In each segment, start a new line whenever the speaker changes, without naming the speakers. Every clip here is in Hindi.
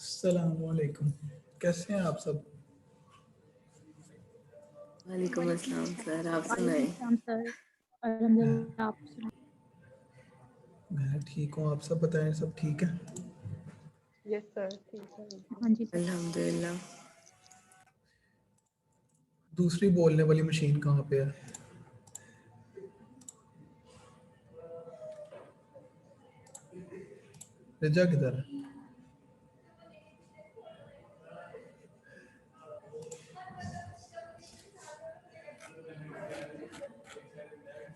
अस्सलामुअलैकुम। कैसे हैं आप सब?
वालेकुम अस्सलाम सर, आप
वालेकुम
सुनाएं।
अस्सलाम सर। अल्हम्दुलिल्लाह, आप सुनाएं।
मैं ठीक हूँ, आप सब बताएं, सब ठीक है?
यस सर, ठीक है।
हाँ जी सर।
अल्हम्दुलिल्लाह।
दूसरी बोलने वाली मशीन कहाँ पे है? रिजा किधर है?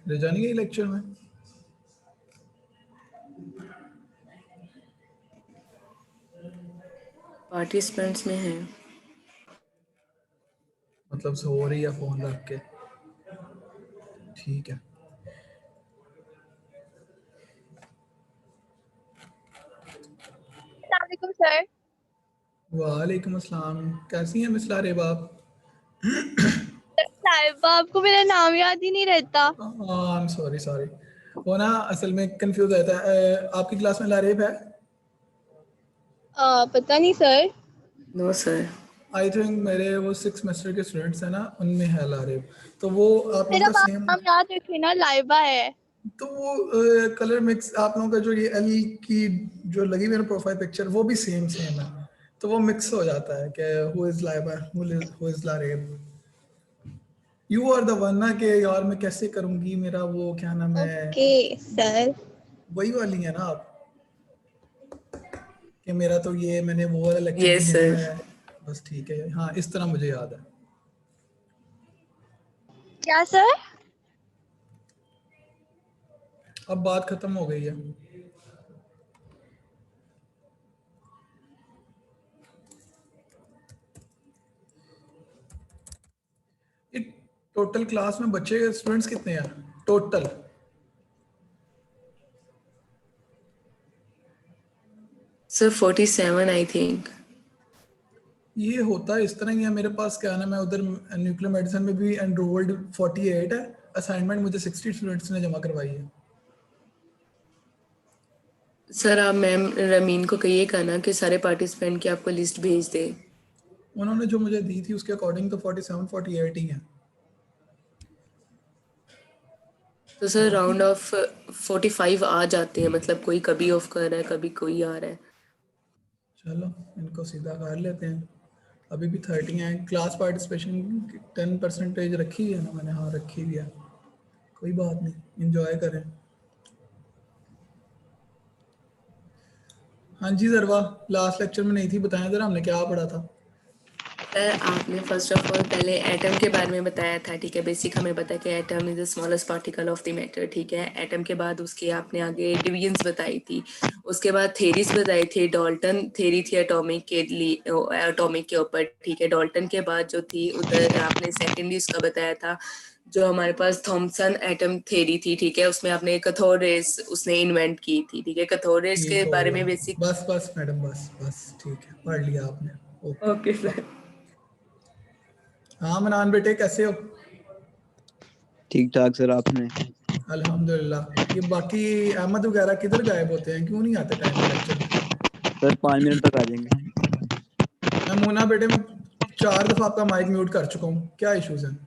रिजा नहीं गई लेक्चर में?
पार्टिसिपेंट्स में हैं।
मतलब सो रही है फोन रख के? ठीक है।
अस्सलामुअलैकुम सर।
वालेकुम अस्सलाम। कैसी हैं मिस लारेब आप?
साहिबा, आपको मेरा नाम याद ही नहीं रहता।
I am sorry sorry. वो ना असल में कंफ्यूज रहता है। आपकी क्लास में लारेब है?
पता नहीं sir.
No sir.
I think मेरे वो 6 सेमेस्टर के स्टूडेंट्स हैं ना, उनमें है लारेब। तो वो आप लोगों
मेरा
का सेम।
नाम याद रखे ना, लाइबा है।
तो वो कलर मिक्स आप लोगों का जो ये एल की जो लगी हुई है प्रोफाइल पिक्चर, वो भी सेम सेम है। तो वो मिक्स हो जाता है कि who is Laiba, who is Laraib. You are the one ना कि यार मैं कैसे करूंगी, मेरा वो क्या नाम है,
ओके सर।
वही वाली है ना आप? कि मेरा तो ये मैंने वो वाला लेक्चर भी
यस
लेना
सर।
है। बस ठीक है, हाँ इस तरह मुझे याद है।
क्या सर?
अब बात खत्म हो गई है। टोटल क्लास में बच्चे स्टूडेंट्स कितने हैं टोटल?
Sir 47 I think.
ये होता है इस तरह ही है। मेरे पास क्या नाम है, उधर न्यूक्लियर मेडिसिन में भी एनरोल्ड 48 है। असाइनमेंट मुझे 60 स्टूडेंट्स ने जमा करवाई है।
सर आप मैम रमीन को कहिएगा ना कि सारे पार्टिसिपेंट की आपको लिस्ट भेज दे।
उन्होंने जो मुझे दी थी उसके अकॉर्डिंग तो 47 48 ही है।
तो सर राउंड ऑफ 45 आ जाते हैं, मतलब कोई कभी ऑफ कर रहा है, कभी कोई आ रहा है।
चलो इनको सीधा कर लेते हैं। अभी भी 30 हैं। क्लास पार्टिसिपेशन 10% रखी है ना मैंने? हाँ रखी हुई है। कोई बात नहीं, इंजॉय करें। हाँ जी जरवा, लास्ट लेक्चर में नहीं थी, बताया जरा हमने क्या पढ़ा था?
सर आपने फर्स्ट ऑफ ऑल पहले एटम के बारे में बताया था, ठीक है। बेसिक हमें पता है कि atom is the smallest particle of the matter, ठीक है। एटम के बाद उसके आपने आगे डिवीजन्स बताई थी। उसके बाद थेरीज बताई थी। डाल्टन थेरी थी एटॉमिक के लिए, एटॉमिक के ऊपर, ठीक है। डाल्टन के बाद जो थी उधर आपने सेकेंडली उसका बताया था जो हमारे पास थॉमसन एटम थेरी थी, ठीक है। उसमें आपने कैथोड रेस उसने इन्वेंट की थी, ठीक है। कैथोड रेस
ठीक
के
हो
बारे
गया।
में बेसिक।
बस बस मैडम, बस बस ठीक है, पढ़ लिया आपने।
Okay sir.
हाँ मनान बेटे, कैसे हो?
ठीक ठाक सर। आपने?
अल्हम्दुलिल्लाह। ये बाकी अहमद वगैरह किधर गायब होते हैं, क्यों नहीं आते टाइम पे लेक्चर में?
सर 5 मिनट तक आ जाएंगे।
मैं मोना बेटे, मैं 4 दफा आपका माइक म्यूट कर चुका हूँ, क्या इश्यूज हैं?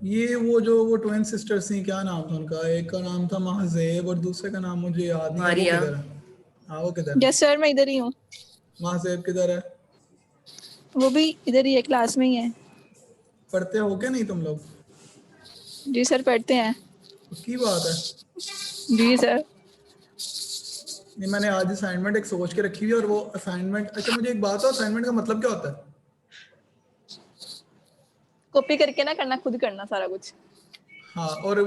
ये वो ट्विन सिस्टर्स थी, क्या नाम था उनका? एक का नाम था महजेब और दूसरे का नाम मुझे याद नहीं है। वो
मारिया।
किधर है? हाँ वो किधर है?
यस सर, मैं इधर ही हूँ।
महजेब किधर है?
वो भी इधर ही है, क्लास में ही है।
पढ़ते हो क्या नहीं तुम लोग?
जी सर, पढ़ते हैं।
की बात है।
जी सर।
नहीं, मैंने आज असाइनमेंट एक सोच के रखी हुई है और वो असाइनमेंट, अच्छा मुझे एक बात है, असाइनमेंट का मतलब क्या होता है?
कॉपी करके ना करना, खुद करना सारा कुछ।
हाँ, और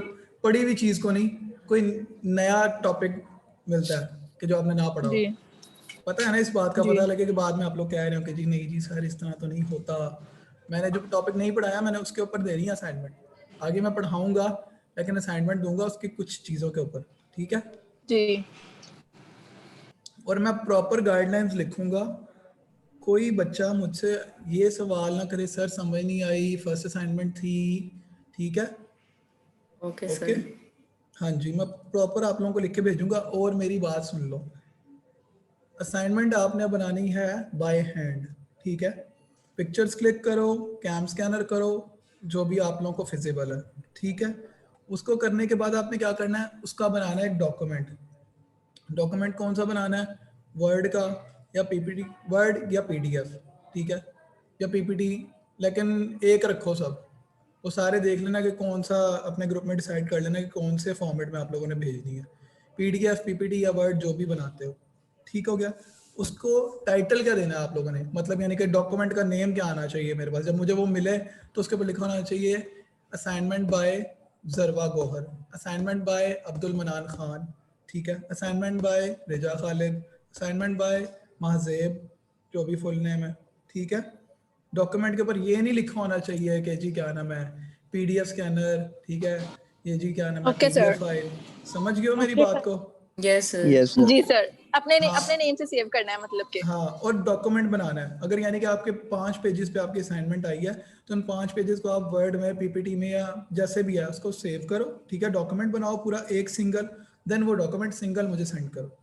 पढ़ी हुई चीज को नहीं, कोई नया टॉपिक मिलता है कि जो आपने ना पढ़ा हो।
जी
पता है ना, इस बात का
जी
पता लगे कि बाद में आप लोग कह रहे हो कि जी नहीं जी सर इस तरह तो नहीं होता। मैंने जो टॉपिक नहीं पढ़ाया मैंने उसके ऊपर दे रही है असाइनमेंट। आगे मैं पढ़ाऊंगा लेकिन असाइनमेंट दूंगा उसकी कुछ चीज़ों के ऊपर, ठीक है।
जी।
और मैं प्रॉपर गाइडलाइंस लिखूंगा, कोई बच्चा मुझसे ये सवाल ना करे सर समझ नहीं आई, फर्स्ट असाइनमेंट थी, ठीक है?
Okay
okay,
sir.
हाँ जी, मैं प्रॉपर आप लोगों को लिख के भेजूंगा। और मेरी बात सुन लो, असाइनमेंट आपने बनानी है बाय हैंड, ठीक है? पिक्चर्स क्लिक करो, कैम स्कैनर करो, जो भी आप लोगों को फिजिबल है, ठीक है? उसको करने के बाद आपने क्या करना है, उसका बनाना है एक डॉक्यूमेंट। डॉक्यूमेंट कौन सा बनाना है, वर्ड का या पीपीटी, वर्ड या पीडीएफ, ठीक है, या पीपीटी, लेकिन एक रखो सब, वो सारे देख लेना कि कौन सा, अपने ग्रुप में डिसाइड कर लेना कि कौन से फॉर्मेट में आप लोगों ने भेजनी है, पीडीएफ, पीपीटी या वर्ड, जो भी बनाते हो, ठीक हो गया? उसको टाइटल क्या देना है आप लोगों ने, मतलब यानी कि डॉक्यूमेंट का नेम क्या आना चाहिए मेरे पास, जब मुझे वो मिले तो उसके ऊपर लिखा होना चाहिए assignment by Zarwa Gauhar, assignment by Abdul Manan Khan, ठीक है, assignment by Riza Khalid, assignment by Mahzeb, जो भी फुल नेम है, ठीक है? डॉक्यूमेंट के ऊपर ये नहीं लिखा होना चाहिए कि जी क्या नाम है पीडीएफ स्कैनर, ठीक है, ये जी क्या नाम है
ओके
पीडीएफ
सर।
फाइल। समझ गए हो मेरी
ओके
बात
सर।
को?
Yes sir.
Yes sir.
जी सर, अपने
हाँ,
अपने नेम से सेव करना है मतलब के।
हाँ, और डॉक्यूमेंट बनाना है। अगर यानी कि आपके 5 पेजेस पे आपकी असाइनमेंट आई है तो उन 5 पेजेस को आप वर्ड में, पीपीटी में या जैसे भी है उसको सेव करो, ठीक है? डॉक्यूमेंट बनाओ पूरा एक सिंगल, देन वो डॉक्यूमेंट सिंगल मुझे सेंड करो।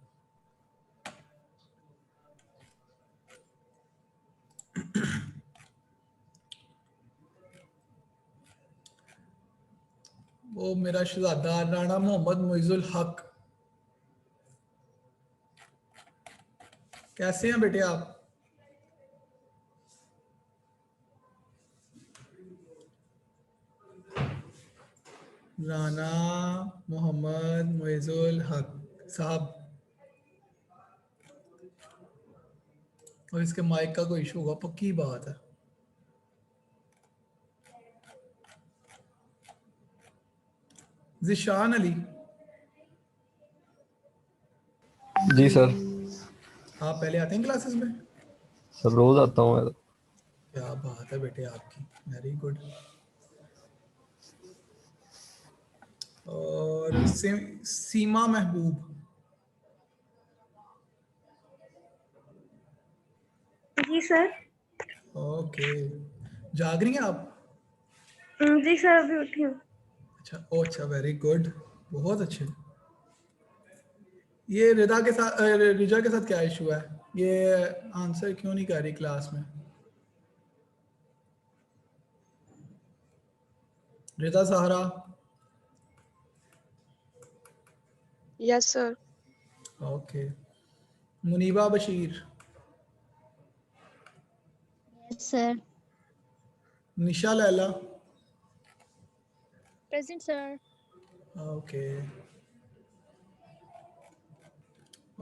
वो मेरा शहजादा राणा मोहम्मद मुइजुल हक, कैसे हैं बेटे आप? राना मोहम्मद मुइजुल हक साहब, और इसके माइक का कोई इशू होगा, पक्की बात है। जिशान अली,
जी सर।
आप पहले आते हैं क्लासेस में?
सर रोज आता हूँ मैं तो।
क्या बात है बेटे आपकी, वेरी गुड। और सीमा महबूब,
जी सर।
ओके, जाग रही हैं आप?
जी सर, अभी उठी हूँ।
अच्छा, ओ अच्छा, वेरी गुड, बहुत अच्छे। ये रिदा के साथ रिजा के साथ क्या इशू है, ये आंसर क्यों नहीं कर रही क्लास में? Rida Sahara,
yes sir.
Okay. Muniba Bashir,
Yes, sir.
Nisha Laila,
Present, sir.
Okay.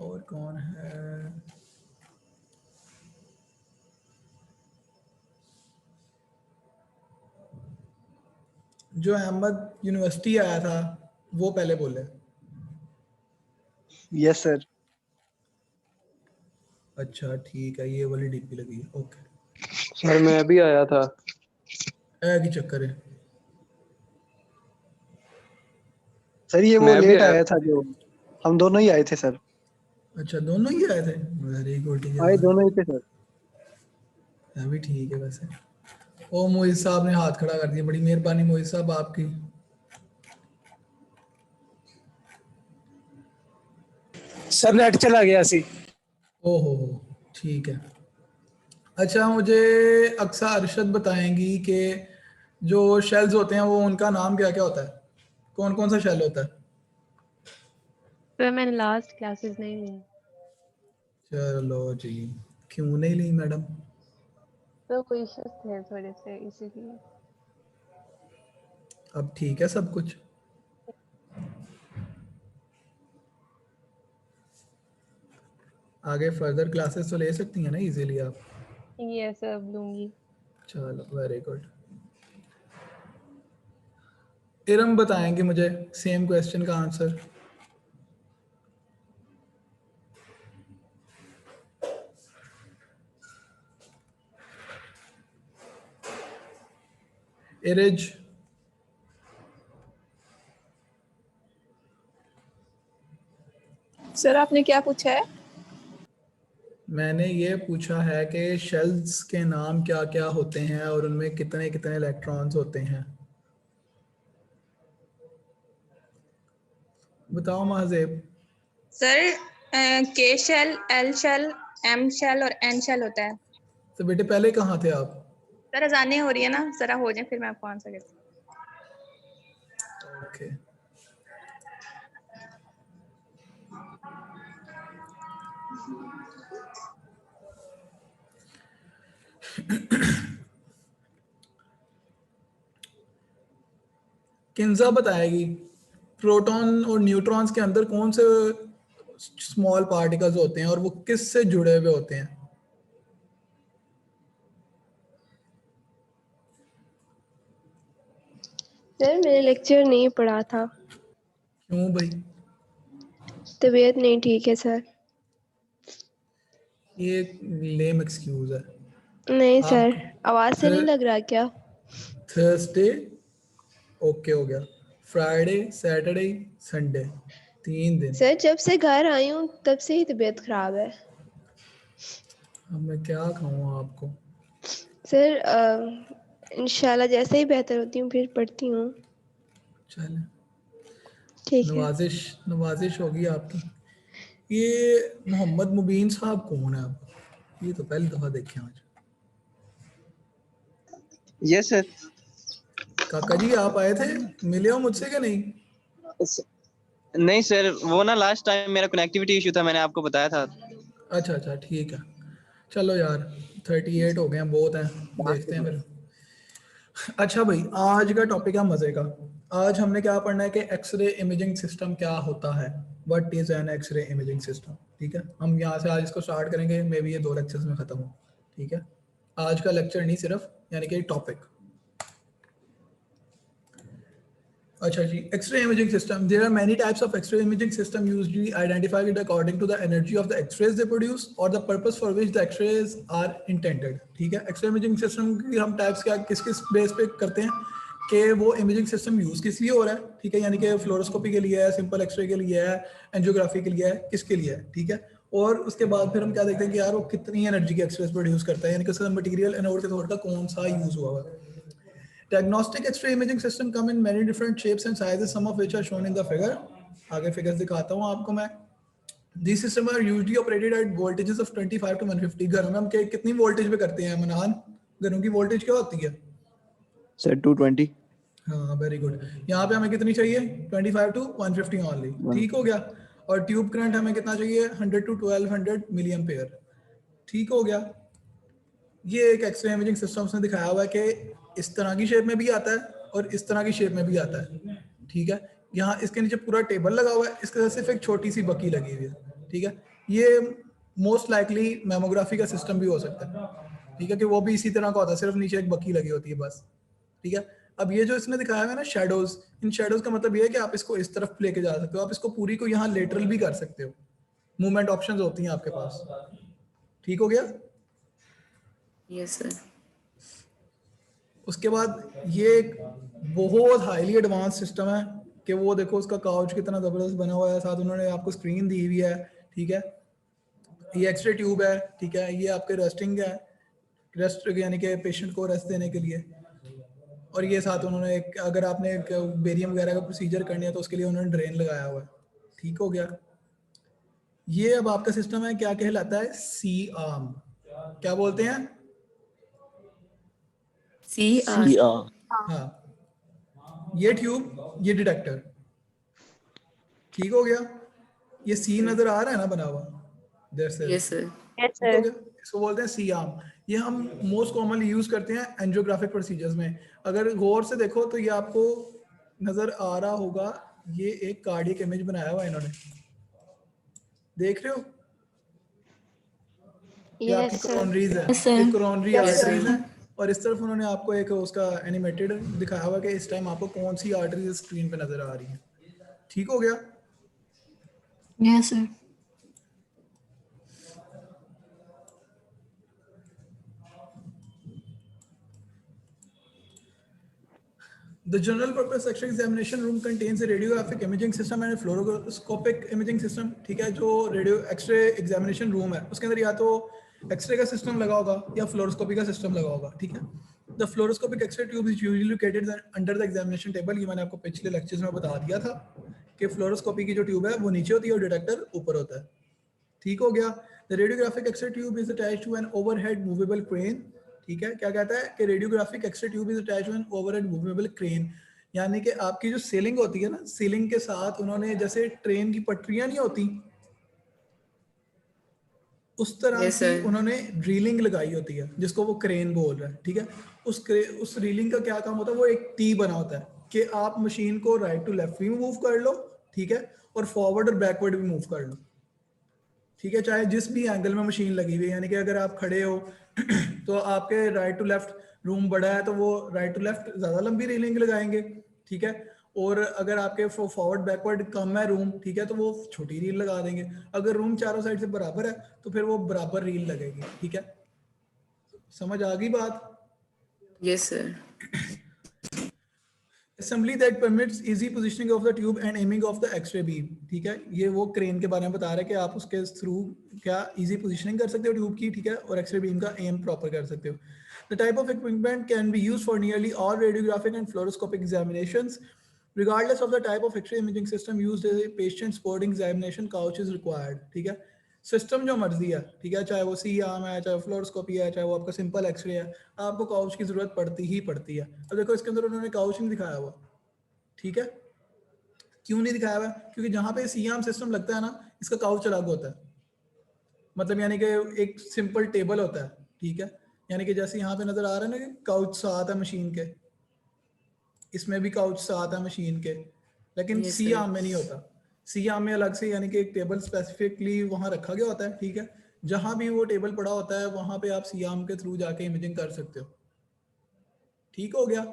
और कौन है? जो अहमद यूनिवर्सिटी आया था वो पहले बोले।
Yes sir.
अच्छा ठीक है, ये वाली डीपी लगी है, ओके।
सर मैं भी आया था।
की चक्कर है।
सर ये वो मैं भी लेट आया आया था। था, जो हम दोनों ही आए थे सर।
अच्छा, दोनों ही आए थे, वेरी गुड
आए
यार,
दोनों ही थे सर।
अभी ठीक है वैसे। ओ मोहित साहब ने हाथ खड़ा कर दिया, बड़ी मेहरबानी मोहित साहब आपकी।
सर नेट चला गया सी।
ओ हो, ठीक है। अच्छा, मुझे अक्सा अरशद बताएंगी कि जो शेल्स होते हैं वो उनका नाम क्या क्या होता है, कौन कौन सा शेल होता है?
सर मैंने लास्ट क्लासेस नहीं ली।
चलो जी, क्यों नहीं ली मैडम?
तो कोई इश्यूज थे थोड़े से, इसीलिए।
अब ठीक है सब कुछ? आगे फर्दर क्लासेस तो ले सकती हैं ना इजीली आप?
ये सब लूंगी।
चलो वेरी गुड। इरम बताएंगे मुझे सेम क्वेश्चन का आंसर। इरिज,
सर आपने क्या पूछा है?
मैंने ये पूछा है कि शेल्स के नाम क्या क्या होते हैं और उनमें कितने कितने इलेक्ट्रॉन्स होते हैं। बताओ Mahajeb.
Sir K shell, L shell, M shell और एन शेल होता है।
तो बेटे पहले कहाँ थे आप?
सर अजानें हो रही है ना, जरा हो जाए फिर मैं आपको आंसर देती
ओके। किन्जा बताएगी प्रोटॉन और न्यूट्रॉन्स के अंदर कौन से स्मॉल पार्टिकल्स होते हैं और वो किस से जुड़े हुए होते हैं।
सर मैंने लेक्चर नहीं पढ़ा था,
क्यों भाई?
तबीयत नहीं ठीक है सर।
ये लेम एक्सक्यूज है।
नहीं सर,
आप
आवाज से नहीं लग रहा क्या?
थर्सडे ओके हो गया, फ्राइडे सैटरडे संडे 3 दिन।
सर जब से घर आई हूँ तब से ही तबीयत खराब है।
अब मैं क्या कहूँ आपको।
सर इंशाल्लाह जैसे ही बेहतर होती हूँ फिर पढ़ती हूँ।
चले,
ठीक है।
नवाजिश नवाजिश होगी आपकी। ये मोहम्मद मुबीन साहब कौन है? आप ये तो पहली दफा देखे आज।
Yes sir.
काका जी आप आए थे, मिले हो मुझसे क्या नहीं?
नहीं सर, वो ना लास्ट टाइम मेरा कनेक्टिविटी इशू था, मैंने आपको बताया था।
अच्छा अच्छा ठीक है। चलो यार 38 हो गए हैं, बहुत हैं, देखते हैं फिर। अच्छा भाई, आज का टॉपिक है मजे का। आज हमने क्या पढ़ना है कि एक्सरे इमेजिंग सिस्टम क्या होता है। What is an x-ray imaging system. ठीक है, हम यहाँ से आज इसको स्टार्ट करेंगे, मे बी ये 2 लेक्चर्स में खत्म हो। ठीक है, आज का लेक्चर नहीं सिर्फ, यानी कि टॉपिक। अच्छा जी, X-ray imaging system. There are many types of X-ray imaging system usually identified according to the energy of the X-rays they produce or the purpose for which the X-rays are intended. ठीक है, X-ray imaging system की हम टाइप्स क्या किस किस बेस पे करते हैं कि वो इमेजिंग सिस्टम यूज किस लिए हो रहा है। ठीक है, यानी कि फ्लोरोस्कोपी के लिए है, सिंपल एक्सरे के लिए है, एंजियोग्राफी के लिए है, किसके लिए है। ठीक है, और उसके बाद फिर हम क्या देखते हैं कि यार वो कितनी एनर्जी के एक्सरेस प्रोड्यूस करता है, यानी कि उसका मटेरियल एनोड कैथोड का कौन सा यूज हुआ है। Diagnostic X-ray imaging system come in many different shapes and sizes, some of which are shown in the figure. आगे फिगर्स दिखाता हूँ आपको मैं। These systems are usually operated at voltages of 25 to 150. घर में हम कितनी वोल्टेज पे करते हैं मनान? घरों की वोल्टेज क्या होती है?
सर 220।
हाँ वेरी गुड। यहाँ पे हमें कितनी चाहिए? 25 to 150 ओनली। ठीक हो गया। और ट्यूब करंट हमें कितना चाहिए? 100 to 1200 मिली एम्पेयर। ठीक हो गया। ये एक एक्सरे इमेजिंग सिस्टम उसने दिखाया हुआ है कि इस तरह की शेप में भी आता है और इस तरह की शेप में भी आता है। ठीक है, यहाँ इसके नीचे पूरा टेबल लगा हुआ है, इसके साथ सिर्फ एक छोटी सी बकी लगी हुई है। ठीक है, ये मोस्ट लाइकली मेमोग्राफी का सिस्टम भी हो सकता है। ठीक है, कि वो भी इसी तरह का होता है, सिर्फ नीचे एक बकी लगी होती है बस। ठीक है, अब ये जो इसने दिखाया है ना शेडोज, इन शेडोज का मतलब ये है कि आप इसको इस तरफ लेके जा सकते हो, आप इसको पूरी को यहाँ लेटरल भी कर सकते हो। मूवमेंट ऑप्शंस होती हैं आपके पास। ठीक हो गया।
Yes sir.
उसके बाद ये एक बहुत हाईली एडवांस सिस्टम है कि वो देखो उसका काउच कितना जबरदस्त बना हुआ है, साथ उन्होंने आपको स्क्रीन दी हुई है। ठीक है, ये एक्सरे ट्यूब है। ठीक है, ये आपके रेस्टिंग है, रेस्ट यानी कि पेशेंट को रेस्ट देने के लिए। और ये साथ उन्होंने एक, अगर आपने एक बेरियम वगैरह का प्रोसीजर करनी है तो उसके लिए उन्होंने ड्रेन लगाया हुआ है। ठीक हो गया। ये अब आपका सिस्टम है, क्या कहलाता है? सी आर्म। क्या बोलते हैं?
CR।
हाँ, ये ट्यूब, ये डिटेक्टर। ठीक हो गया। ये सी नजर आ रहा है ना बना हुआ? That's it.
Yes sir.
Yes
ठीक हो
सर।
गया। इसको बोलते हैं सी आर्म। ये हम मोस्ट कॉमनली यूज करते हैं एंजियोग्राफिक प्रोसीजर्स में। अगर गौर से देखो तो ये आपको नजर आ रहा होगा, ये एक कार्डियक इमेज बनाया हुआ है इन्होंने, देख रहे हो? ये आपकी
यस सर।
कोरोनरीज है,
Yes, sir.
ये कोरोनरी
Yes,
आर्टरीज
sir.
है। और इस तरफ उन्होंने आपको एक उसका एनिमेटेड दिखाया हुआ कि इस टाइम आपको कौन सी आर्टरीज स्क्रीन पे नजर आ रही है। ठीक हो गया।
Yes, sir.
The general purpose X-ray examination room contains a radiographic imaging system and a fluoroscopic imaging system. ठीक है, जो रेडियो एक्सरे एग्जामिनेशन रूम है उसके अंदर या तो एक्सरे का सिस्टम लगा होगा या फ्लोरोस्कोपी का सिस्टम लगा होगा. ठीक है, the fluoroscopic x-ray tube is usually located under the examination table. ये मैंने आपको पिछले लेक्चर्स में बता दिया था कि फ्लोरोस्कोपी की जो ट्यूब है वो नीचे होती है और डिटेक्टर ऊपर होता है. ठीक हो गया. The radiographic x-ray tube is attached to an overhead movable crane. ठीक है, क्या कहता है कि radiographic x-ray tube is attached to an overhead movable crane, यानी कि आपकी जो सीलिंग होती है ना, सीलिंग के साथ उन्होंने जैसे ट्रेन की पटरियां नहीं होती उस तरह
Yes,
की
sir.
उन्होंने ड्रिलिंग लगाई होती है जिसको वो क्रेन बोल रहे हैं. ठीक है, उस ड्रिलिंग का क्या काम होता है, वो एक टी बना होता है कि आप मशीन को राइट टू लेफ्ट भी मूव कर लो. ठीक है, और फॉरवर्ड और बैकवर्ड भी मूव कर लो. ठीक है, चाहे जिस भी एंगल में मशीन लगी हुई है, यानी कि अगर आप खड़े हो तो आपके राइट टू लेफ्ट रूम बड़ा है तो वो राइट टू लेफ्ट ज्यादा लंबी रीलिंग लगाएंगे. ठीक है, और अगर आपके फॉरवर्ड बैकवर्ड कम है रूम, ठीक है, तो वो छोटी रील लगा देंगे. अगर रूम चारों साइड से बराबर है तो फिर वो बराबर रील लगेगी. ठीक है, समझ आ गई बात?
Yes, sir.
Assembly that permits easy positioning of the tube and aiming of the X-ray beam. ठीक है, ये वो क्रेन के बारे में बता रहा है कि आप उसके थ्रू क्या इजी पोजीशनिंग कर सकते हो ट्यूब की. ठीक है, और एक्सरे बीम का एम प्रॉपर कर सकते हो. The type of equipment can be used for nearly all radiographic and fluoroscopic examinations. Regardless of the type of X-ray imaging system used, a patient boarding examination couch is required. ठीक है, सिस्टम जो मर्जी है, ठीक है, चाहे वो सी आर्म है, चाहे फ्लोरोस्कोपी है, चाहे वो आपका सिंपल एक्सरे है, आपको काउच की जरूरत पड़ती ही पड़ती है. अब देखो इसके अंदर उन्होंने काउच नहीं दिखाया हुआ. ठीक है, क्यों नहीं दिखाया हुआ? क्योंकि जहां पे सी आर्म सिस्टम लगता है ना, इसका काउच अलग होता है. मतलब यानी कि एक सिंपल टेबल होता है. ठीक है, यानी कि जैसे यहाँ पे नजर आ रहा है ना कि काउच साथ है मशीन के, इसमें भी काउच साथ है मशीन के, लेकिन
Yes,
सी
sir.
आर्म में नहीं होता. सी आर्म में अलग से यानी कि एक टेबल स्पेसिफिकली वहां रखा गया होता है. ठीक है, जहां भी वो टेबल पड़ा होता है वहां पे आप सी आर्म के थ्रू जाके इमेजिंग कर सकते हो. ठीक हो गया.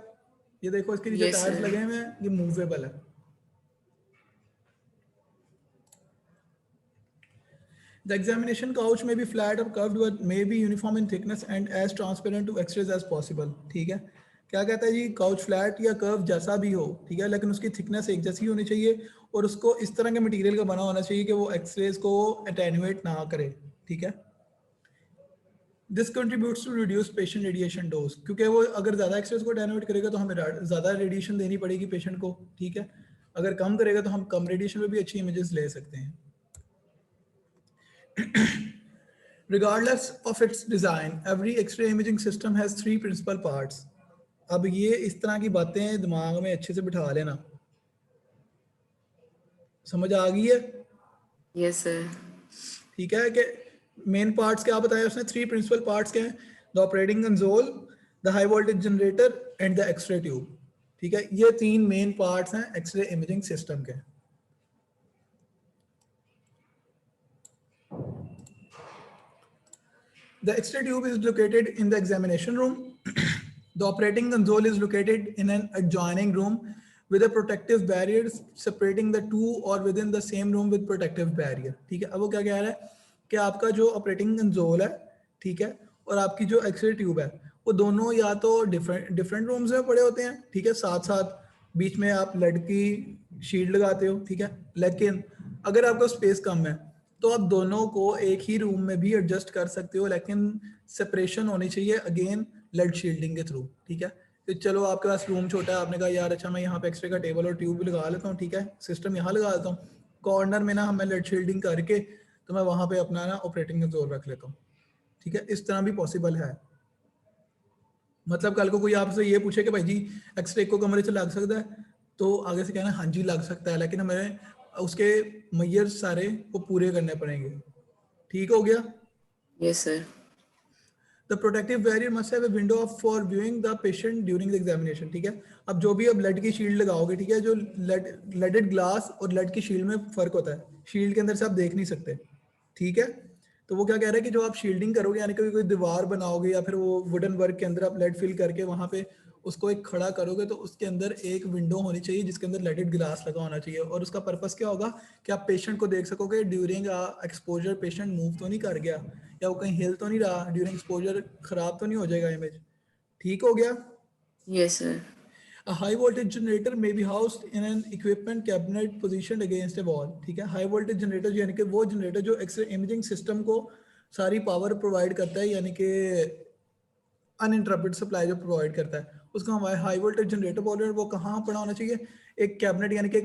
ये देखो इसके नीचे
Yes,
टायर्स
sir.
लगे हुए हैं, ये मूवेबल है. The examination couch may be flat or curved but may be uniform in thickness and as transparent to X-rays as possible. ठीक है, क्या कहता है जी, काउच फ्लैट या कर्व जैसा भी हो, ठीक है, लेकिन उसकी थिकनेस एक जैसी होनी चाहिए और उसको इस तरह के मटेरियल का बना होना चाहिए कि वो एक्सरेज को अटेन्यूएट ना करे. ठीक है, this contributes to reduce patient radiation dose, क्योंकि वो अगर ज़्यादा एक्सरेज को अटेन्यूएट करेगा तो हमें ज़्यादा रेडिएशन देनी पड़ेगी पेशेंट को. ठीक है, अगर कम करेगा तो हम कम रेडिएशन में भी अच्छी इमेजेस ले सकते हैं. Regardless of its design, every X-ray imaging system has 3 principal parts. अब ये इस तरह की बातें दिमाग में अच्छे से बिठा लेना. समझ आ गई है?
Yes, sir.
ठीक है, कि मेन पार्ट्स क्या बताया उसने? 3 प्रिंसिपल पार्ट्स क्या हैं? The operating console, the high voltage generator and the x-ray tube. ठीक है, ये 3 मेन पार्ट्स हैं एक्सरे इमेजिंग सिस्टम के. The X-ray tube is located in the examination room. The operating console is located in an adjoining room with a protective barrier separating the two or within the same room with protective barrier. ठीक है, अब वो क्या कह रहा है कि आपका जो ऑपरेटिंग कंसोल है, ठीक है, और आपकी जो एक्सरे ट्यूब है, वो दोनों या तो डिफरेंट रूम्स में पड़े होते हैं. ठीक है, साथ साथ बीच में आप लेड की शील्ड लगाते हो. ठीक है, लेकिन अगर आपका स्पेस कम है तो आप दोनों को एक ही रूम में भी एडजस्ट कर सकते हो, लेकिन सेपरेशन होनी चाहिए अगेन लेड शील्डिंग के थ्रू. ठीक है, तो चलो आपके पास रूम छोटा है, आपने कहा यार अच्छा मैं यहाँ पे एक्सरे का टेबल और ट्यूब भी लगा लेता हूँ. ठीक है, सिस्टम यहाँ लगा देता हूँ, कॉर्नर में ना मैं लेड शील्डिंग करके तो मैं वहाँ पे अपना ना ऑपरेटिंग कंसोल रख लेता हूँ. ठीक है, इस तरह भी पॉसिबल है. मतलब कल को कोई आपसे ये पूछे कि भाई जी एक्सरे को कमरे से लग सकता है, तो आगे से कहना हाँ जी लग सकता है, लेकिन हमें उसके मैयर सारे वो पूरे करने पड़ेंगे. ठीक हो गया?
Yes, sir.
The protective barrier must have a window for viewing the patient during the examination. ठीक है, अब जो भी अब लेड की शील्ड लगाओगे, ठीक है, जो लेडेड ग्लास और लेड की शील्ड में फर्क होता है, शील्ड के अंदर से आप देख नहीं सकते. ठीक है, तो वो क्या कह रहा है कि जो आप शील्डिंग करोगे, यानी कि कोई दीवार बनाओगे या फिर वो वुडन वर्क के अंदर आप लेड फिल करके वहां पे उसको एक खड़ा करोगे, तो उसके अंदर एक विंडो होनी चाहिए जिसके अंदर लेडेड ग्लास लगा होना चाहिए. और उसका पर्पस क्या होगा कि आप पेशेंट को देख सकोगे ड्यूरिंग एक्सपोजर पेशेंट मूव तो नहीं कर गया या वो कहीं हिल तो नहीं रहा, ड्यूरिंग एक्सपोजर खराब तो नहीं हो जाएगा इमेज. ठीक हो गया?
Yes, sir.
A high voltage generator may be housed in an equipment cabinet positioned against a wall. ठीक है, हाई वोल्टेज जनरेटर यानी कि वो जनरेटर जो एक्सरे इमेजिंग सिस्टम को सारी पावर प्रोवाइड करता है, यानी कि अनइंटरप्टेड सप्लाई जो प्रोवाइड करता है, उसको हम हाई वोल्टेज जनरेटर बोल रहे हैं। वो कहाँ पड़ा होना चाहिए? एक कैबिनेट, यानी कि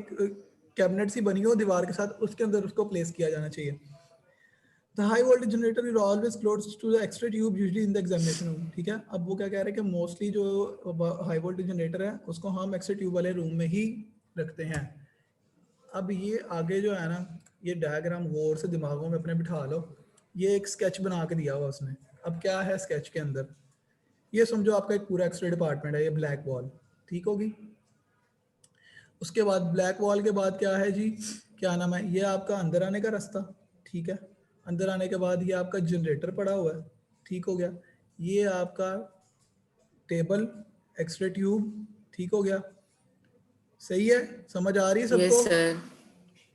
कैबिनेट सी बनी हो दीवार के साथ, उसके अंदर उसको प्लेस किया जाना चाहिए। The high voltage generator is always close to the X-ray tube, usually in the examination room. ठीक है, अब वो क्या कह रहे हैं कि मोस्टली जो हाई वोल्टेज जनरेटर है उसको हम एक्सरे ट्यूब वाले रूम में ही रखते हैं। अब ये आगे जो है ना, ये डायग्राम गौर से दिमागों में अपने बिठा लो। ये एक स्केच बना के दिया हुआ उसने। अब क्या है स्केच के अंदर? ये समझो आपका एक पूरा एक्सरे डिपार्टमेंट है, ये ब्लैक वॉल, ठीक होगी। उसके बाद ब्लैक वॉल के बाद क्या है जी, क्या नाम है, ये आपका अंदर आने का रास्ता, ठीक है। अंदर आने के बाद ये आपका जनरेटर पड़ा हुआ है, ठीक हो गया। ये आपका टेबल, एक्सरे ट्यूब, ठीक हो गया। सही है, समझ आ रही है सबको?
Yes sir.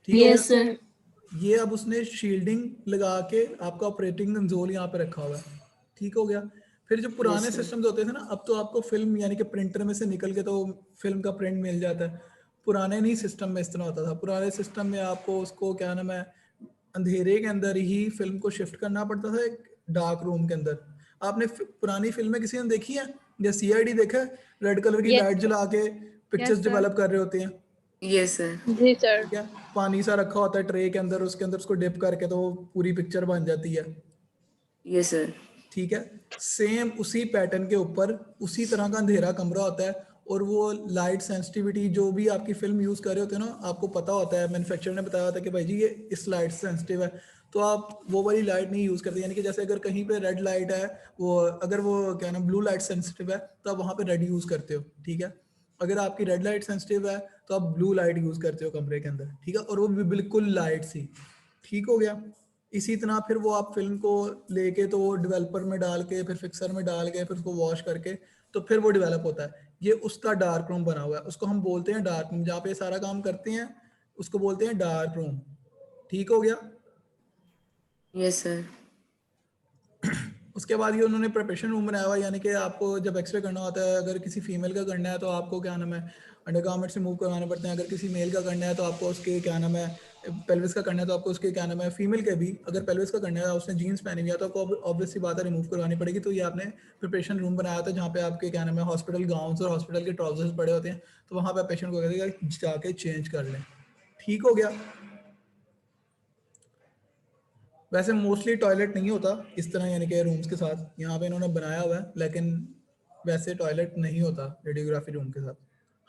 ठीक हो
यस
गया?
सर।
ये अब उसने शील्डिंग लगा के आपका ऑपरेटिंग कंसोल यहाँ पे रखा हुआ है, ठीक हो गया। फिर जो पुराने
Yes, sir.
सिस्टम्स होते थे ना, अब तो आपको फिल्म यानी कि प्रिंटर में से निकल के तो फिल्म का प्रिंट मिल जाता है। पुराने नहीं सिस्टम में इस तरह होता था। पुराने सिस्टम में आपको उसको क्या नाम है, अंधेरे के अंदर ही फिल्म को शिफ्ट करना पड़ता था एक डार्क रूम के अंदर। आपने पुरानी फिल्में किसी ने देखी है? या CID देखा है? रेड कलर की
Yes.
लाइट जला के पिक्चर्स
sir.
डेवलप कर रहे होते हैं,
यस सर।
जी सर।
ठीक है। पानी सा रखा होता है ट्रे के अंदर, उसके अंदर उसको डिप करके तो वो पूरी पिक्चर बन जाती है,
यस सर।
ठीक है। सेम उसी पैटर्न के ऊपर उसी तरह का अंधेरा कमरा होता है, और वो लाइट सेंसिटिविटी जो भी आपकी फिल्म यूज कर रहे होते हैं ना, आपको पता होता है, मैन्युफैक्चरर ने बताया होता है कि भाई जी ये इस लाइट से सेंसिटिव है, तो आप वो वाली लाइट नहीं यूज करते। यानी कि जैसे अगर कहीं पे रेड लाइट है, वो अगर वो क्या नाम ब्लू लाइट सेंसिटिव है तो आप वहाँ पे रेड यूज करते हो, ठीक है। अगर आपकी रेड लाइट सेंसिटिव है तो आप ब्लू लाइट यूज करते हो कमरे के अंदर, ठीक है। और वो भी बिल्कुल लाइट सी, ठीक हो गया। इसी तरह फिर वो आप फिल्म को लेके तो डेवलपर में डाल के, फिर फिक्सर में डाल के, फिर उसको वॉश करके तो फिर वो डेवलप होता है। ये उसका डार्क रूम बना हुआ है, उसको हम बोलते हैं डार्क रूम। जहाँ पे सारा काम करते हैं उसको बोलते हैं डार्क रूम, ठीक हो गया।
Yes sir.
उसके बाद ये उन्होंने प्रिपरेशन रूम बनाया हुआ है, यानी कि आपको जब एक्सरे करना होता है, अगर किसी फीमेल का करना है तो आपको क्या नाम है अंडरगारमेंट्स रिमूव करवाने पड़ते हैं। अगर किसी मेल का करना है तो आपको उसके क्या नाम है पेल्विस का करना है तो आपको उसके क्या नाम है, फीमेल के भी अगर पेल्विस का करना है, उसने जीन्स पहनी हुई है तो आपको ऑब्वियसली बात है रिमूव करवानी पड़ेगी। तो ये आपने प्रिपरेशन रूम बनाया था जहाँ पे आपके क्या नाम है हॉस्पिटल गाउन्स और हॉस्पिटल के ट्राउजर्स पड़े होते हैं, तो वहाँ पे पेशेंट को कहते हैं जाके चेंज कर लें, ठीक हो गया। वैसे मोस्टली टॉयलेट नहीं होता इस तरह, यानी कि रूम्स के साथ यहाँ पे इन्होंने बनाया हुआ है, लेकिन वैसे टॉयलेट नहीं होता रेडियोग्राफी रूम के साथ।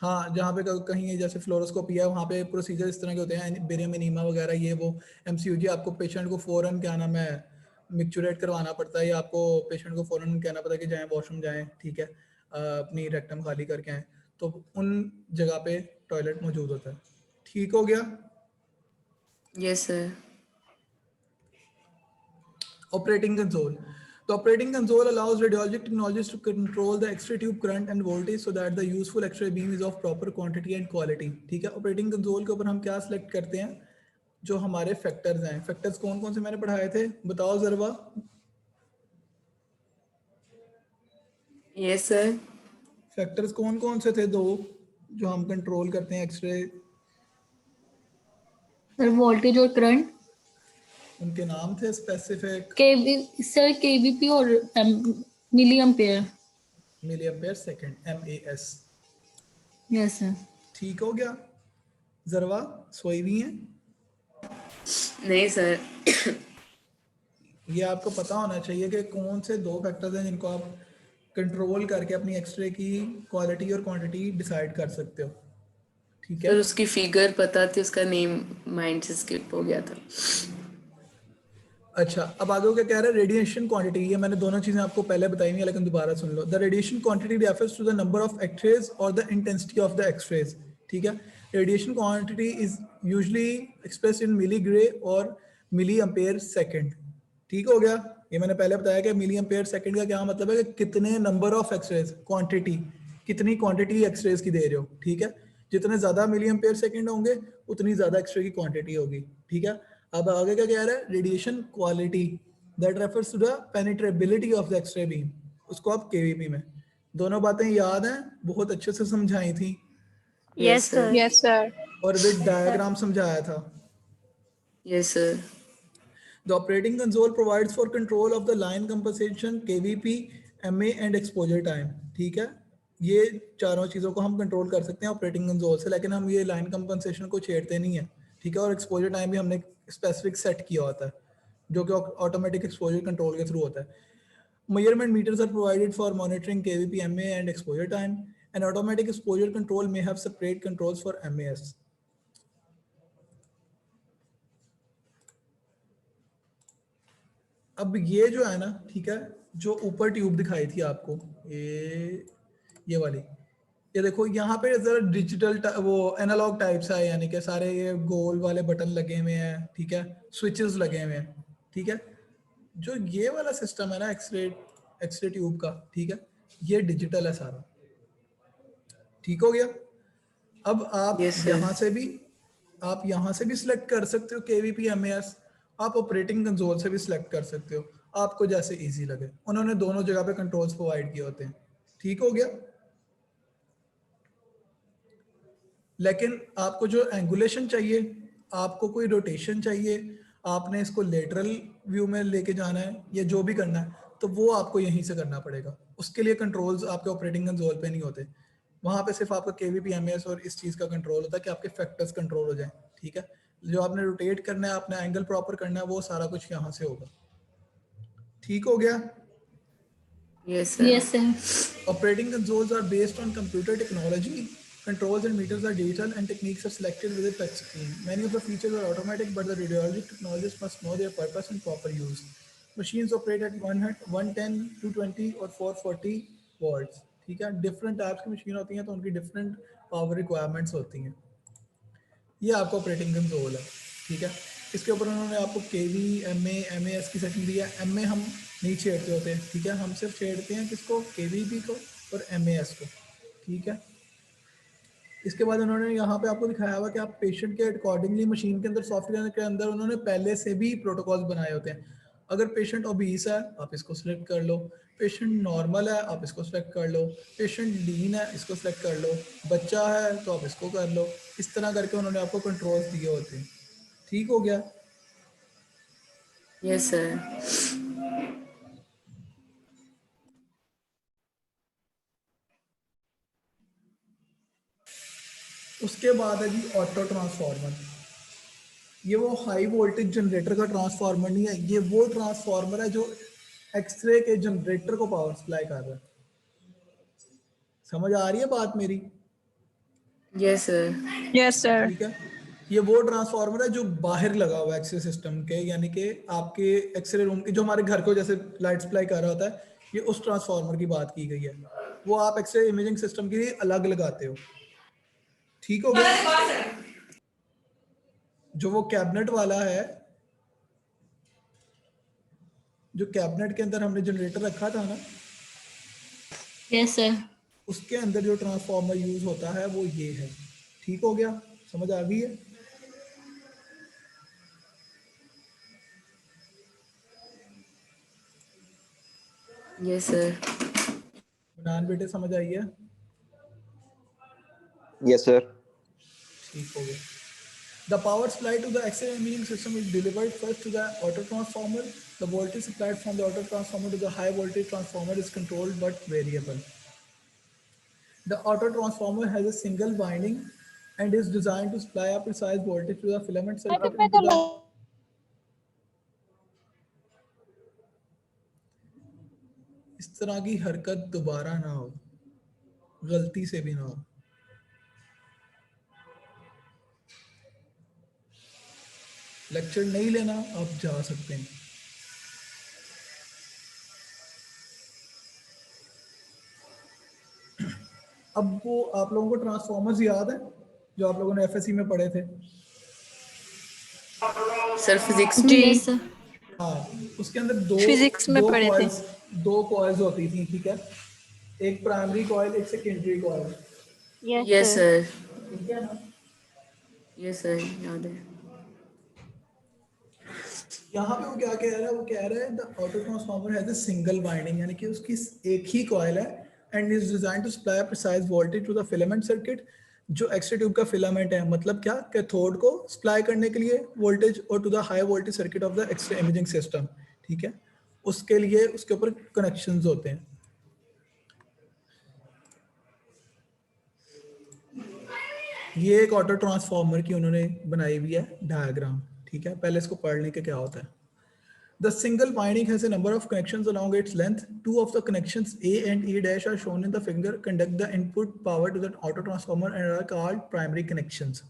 हाँ, जहाँ पे कहीं जैसे फ्लोरोस्कोपी है वहाँ पे प्रोसीजर इस तरह के होते हैं, बेरियम एनीमा वगैरह ये वो MCUG, आपको पेशेंट को फ़ौरन क्या नाम है मिक्चुरेट करवाना पड़ता है, या आपको पेशेंट को फ़ौरन कहना पड़ता है कि जाएँ वॉशरूम जाएँ, ठीक है, अपनी रेक्टम खाली करके आएँ, तो उन जगह पे टॉयलेट मौजूद होता है, ठीक हो गया।
Yes sir.
Operating console. The operating console allows radiologic technologists to control the X-ray tube current and voltage so that the useful X-ray beam is of proper quantity and quality. ठीक है, operating console के ऊपर हम क्या select करते हैं? जो हमारे factors हैं। Factors कौन कौन से मैंने पढ़ाए थे? बताओ जरा।
Yes sir.
Factors कौन कौन से थे? दो जो हम कंट्रोल करते हैं X-ray,
सर वोल्टेज और करंट।
उनके नाम थे स्पेसिफिक।
सर केवीपी और milliampere.
Milliampere second, MAS।
Yes sir.
ठीक हो गया। जरवा सोई हुई हैं?
नहीं सर।
ये आपको पता होना चाहिए कि कौन से दो फैक्टर्स हैं जिनको आप कंट्रोल करके अपनी एक्सरे की क्वालिटी और क्वांटिटी डिसाइड कर सकते हो, ठीक है।
सर उसकी फिगर पता थी, उसका नेम माइंड से स्किप हो गया था।
अच्छा, अब आगे क्या कह रहा है? Radiation quantity. ये मैंने दोनों चीजें आपको पहले बताई हुई है, लेकिन दोबारा सुन लो। The radiation quantity refers to the number of X-rays और the intensity of the X-rays, ठीक है। Radiation quantity is usually expressed in milligray और मिली एम्पेयर सेकंड, ठीक हो गया। ये मैंने पहले बताया कि मिली एम्पेयर सेकंड का क्या मतलब है कि कितने नंबर ऑफ एक्सरेज, क्वांटिटी, कितनी क्वांटिटी एक्सरेज की दे रहे हो, ठीक है। जितने ज्यादा मिली एम्पेयर सेकंड होंगे उतनी ज्यादा एक्सरे की क्वांटिटी होगी, ठीक है। अब आगे क्या कह रहा है? Radiation quality that refers to the penetrability of the X-ray beam, उसको आप केवीपी में, दोनों बातें याद हैं, बहुत अच्छे से समझाई थी
यस सर।
Yes sir.
और विद डायग्राम समझाया था।
Yes, sir.
The operating console provides for control of the line compensation, KVP, MA and exposure time। ठीक है, ये चारों चीज़ों को हम कंट्रोल कर सकते हैं ऑपरेटिंग कंसोल से, लेकिन हम ये लाइन कंपनसेशन को छेड़ते नहीं है। ठीक है, और एक्सपोजर टाइम भी हमने स्पेसिफिक सेट किया होता है, जो कि ऑटोमेटिक एक्सपोजर कंट्रोल के थ्रू होता है। Measurement meters are provided for monitoring KVP, MA and exposure time. An automatic exposure control may have separate controls for MAS. अब ये जो है ना, ठीक है, जो ऊपर ट्यूब दिखाई थी आपको, ये वाली, ये देखो यहाँ पे जरा डिजिटल वो एनालॉग टाइप्स है, यानी कि सारे ये गोल वाले बटन लगे हुए हैं, ठीक है, स्विचेस लगे हुए हैं। ठीक है, जो ये वाला सिस्टम है ना एक्सरे ट्यूब का, ठीक है, ये डिजिटल है सारा। ठीक हो गया। अब आप
Yes, sir.
यहाँ से भी सिलेक्ट कर सकते हो KVP MAS, आप ऑपरेटिंग कंसोल से भी सिलेक्ट कर सकते हो, आपको जैसे इजी लगे। उन्होंने दोनों जगह पे कंट्रोल्स प्रोवाइड किए होते हैं। ठीक हो गया। लेकिन आपको जो एंगुलेशन चाहिए, आपको कोई रोटेशन चाहिए, आपने इसको लेटरल व्यू में लेके जाना है या जो भी करना है, तो वो आपको यहीं से करना पड़ेगा। उसके लिए कंट्रोल्स आपके ऑपरेटिंग कंसोल पे नहीं होते, वहाँ पे सिर्फ आपका KVP MAS और इस चीज़ का कंट्रोल होता है कि आपके फैक्टर्स कंट्रोल हो जाएं। ठीक है, जो आपने रोटेट करना है, आपने एंगल प्रॉपर करना है, वो सारा कुछ यहाँ से होगा। ठीक हो गया।
Yes, sir.
Yes, sir.
Operating consoles are based on computer technology. Controls and meters are digital and techniques are selected with a touch screen. Many of the features are automatic, but the radiology technologists must know their purpose and proper use. Machines operate at 110, 220 और 440 volts. ठीक है, डिफरेंट टाइप्स की मशीन होती हैं तो उनकी डिफरेंट पावर रिक्वायरमेंट्स होती हैं। ये आपका ऑपरेटिंग कंसोल है। ठीक है, इसके ऊपर उन्होंने आपको KV, MA, MAS की सेटिंग दी है। MA हम नहीं छेड़ते होते, ठीक है, हम सिर्फ छेड़ते हैं किसको, KVP को और MAS को। ठीक है, इसके बाद उन्होंने यहाँ पे आपको दिखाया हुआ कि आप पेशेंट के अकॉर्डिंगली मशीन के अंदर, सॉफ्टवेयर के अंदर उन्होंने पहले से भी प्रोटोकॉल्स बनाए होते हैं। अगर पेशेंट ओबीस है, आप इसको सिलेक्ट कर लो, पेशेंट नॉर्मल है, आप इसको सिलेक्ट कर लो, पेशेंट लीन है, इसको सिलेक्ट कर लो, बच्चा है तो आप इसको कर लो। इस तरह करके उन्होंने आपको कंट्रोल्स दिए होते हैं। ठीक हो गया।
Yes, sir.
उसके बाद है जी ऑटो ट्रांसफार्मर। ये वो हाई वोल्टेज जनरेटर का ट्रांसफार्मर नहीं है, ये वो ट्रांसफार्मर है जो एक्सरे के जनरेटर को पावर सप्लाई कर रहा है। समझ आ रही है बात मेरी?
Yes, sir.
Yes sir.
ठीक है, ये वो ट्रांसफार्मर है जो बाहर लगा हुआ है एक्सरे सिस्टम के, यानी कि आपके एक्सरे रूम के, जो हमारे घर को जैसे लाइट सप्लाई कर रहा होता है, ये उस ट्रांसफार्मर की बात की गई है। वो आप एक्सरे इमेजिंग सिस्टम के लिए अलग लगाते हो। ठीक हो गया। जो वो कैबिनेट वाला है, जो कैबिनेट के अंदर हमने जनरेटर रखा था ना,
Yes, sir.
उसके अंदर जो ट्रांसफार्मर यूज होता है वो ये है। ठीक हो गया, समझ आ गई है?
Yes, sir.
बनान बेटे समझ आई है?
Yes sir.
ठीक हो गया। The power supply to the X-ray imaging system is delivered first to the auto transformer. The voltage supplied from the auto transformer to the high voltage transformer is controlled but variable. The auto transformer has a single winding and is designed to supply a precise voltage to the filament circuit and to the इस तरह की हरकत दोबारा ना हो, गलती से भी ना हो। लेक्चर नहीं लेना, आप जा सकते हैं। अब वो आप लोगों को ट्रांसफॉर्मर्स याद है जो आप लोगों ने एफएससी में पढ़े थे?
Sir, physics
जी।
Yes, sir.
हाँ, उसके अंदर दो
Physics में पढ़े थे।
दो कॉइल्स होती थी। ठीक है, एक प्राइमरी कॉइल, एक सेकेंडरी कॉइल।
Yes, sir.
ठीक है ना?
Yes, sir. याद है।
यहाँ पे वो क्या कह रहा है, वो कह रहा है the auto transformer has a single winding, यानी कि उसकी एक ही कॉइल है and is designed to supply a precise voltage to the filament circuit. जो एक्स्ट्रा ट्यूब का फिलामेंट है, मतलब क्या, कैथोड को सप्लाई करने के लिए वोल्टेज और to the high voltage circuit of the x-ray imaging system, ठीक है, उसके लिए उसके ऊपर कनेक्शंस होते हैं। ये एक ऑटो ट्रांसफार्मर की उन्होंने बनाई हुई है डायग्राम, ठीक है, पहले इसको पढ़ लें कि क्या होता है। The single winding has a number of connections along its length. Two of the connections A and A dash are shown in the figure, conduct the input power to the auto transformer and are called primary connections.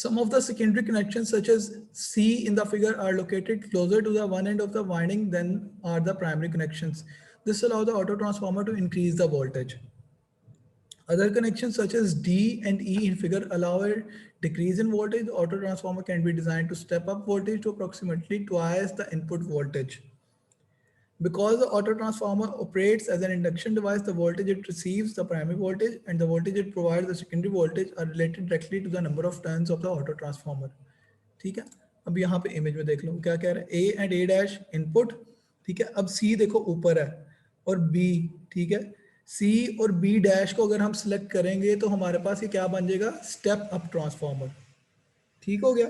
Some of the secondary connections such as C in the figure are located closer to the one end of the winding than are the primary connections. This allows the auto transformer to increase the voltage. Other connections such as D and E in figure allow a decrease in voltage. The auto transformer can be designed to step up voltage to approximately twice the input voltage. Because the auto transformer operates as an induction device, the voltage it receives, the primary voltage, and the voltage it provides, the secondary voltage, are related directly to the number of turns of the auto transformer. ठीक है, अब यहाँ पे इमेज में देख लो क्या कह रहा है, A and A dash input, ठीक है, अब C देखो ऊपर है और B, ठीक है, C और B डैश को अगर हम सिलेक्ट करेंगे तो हमारे पास ये क्या बन जाएगा, स्टेप अप ट्रांसफार्मर, ठीक हो गया।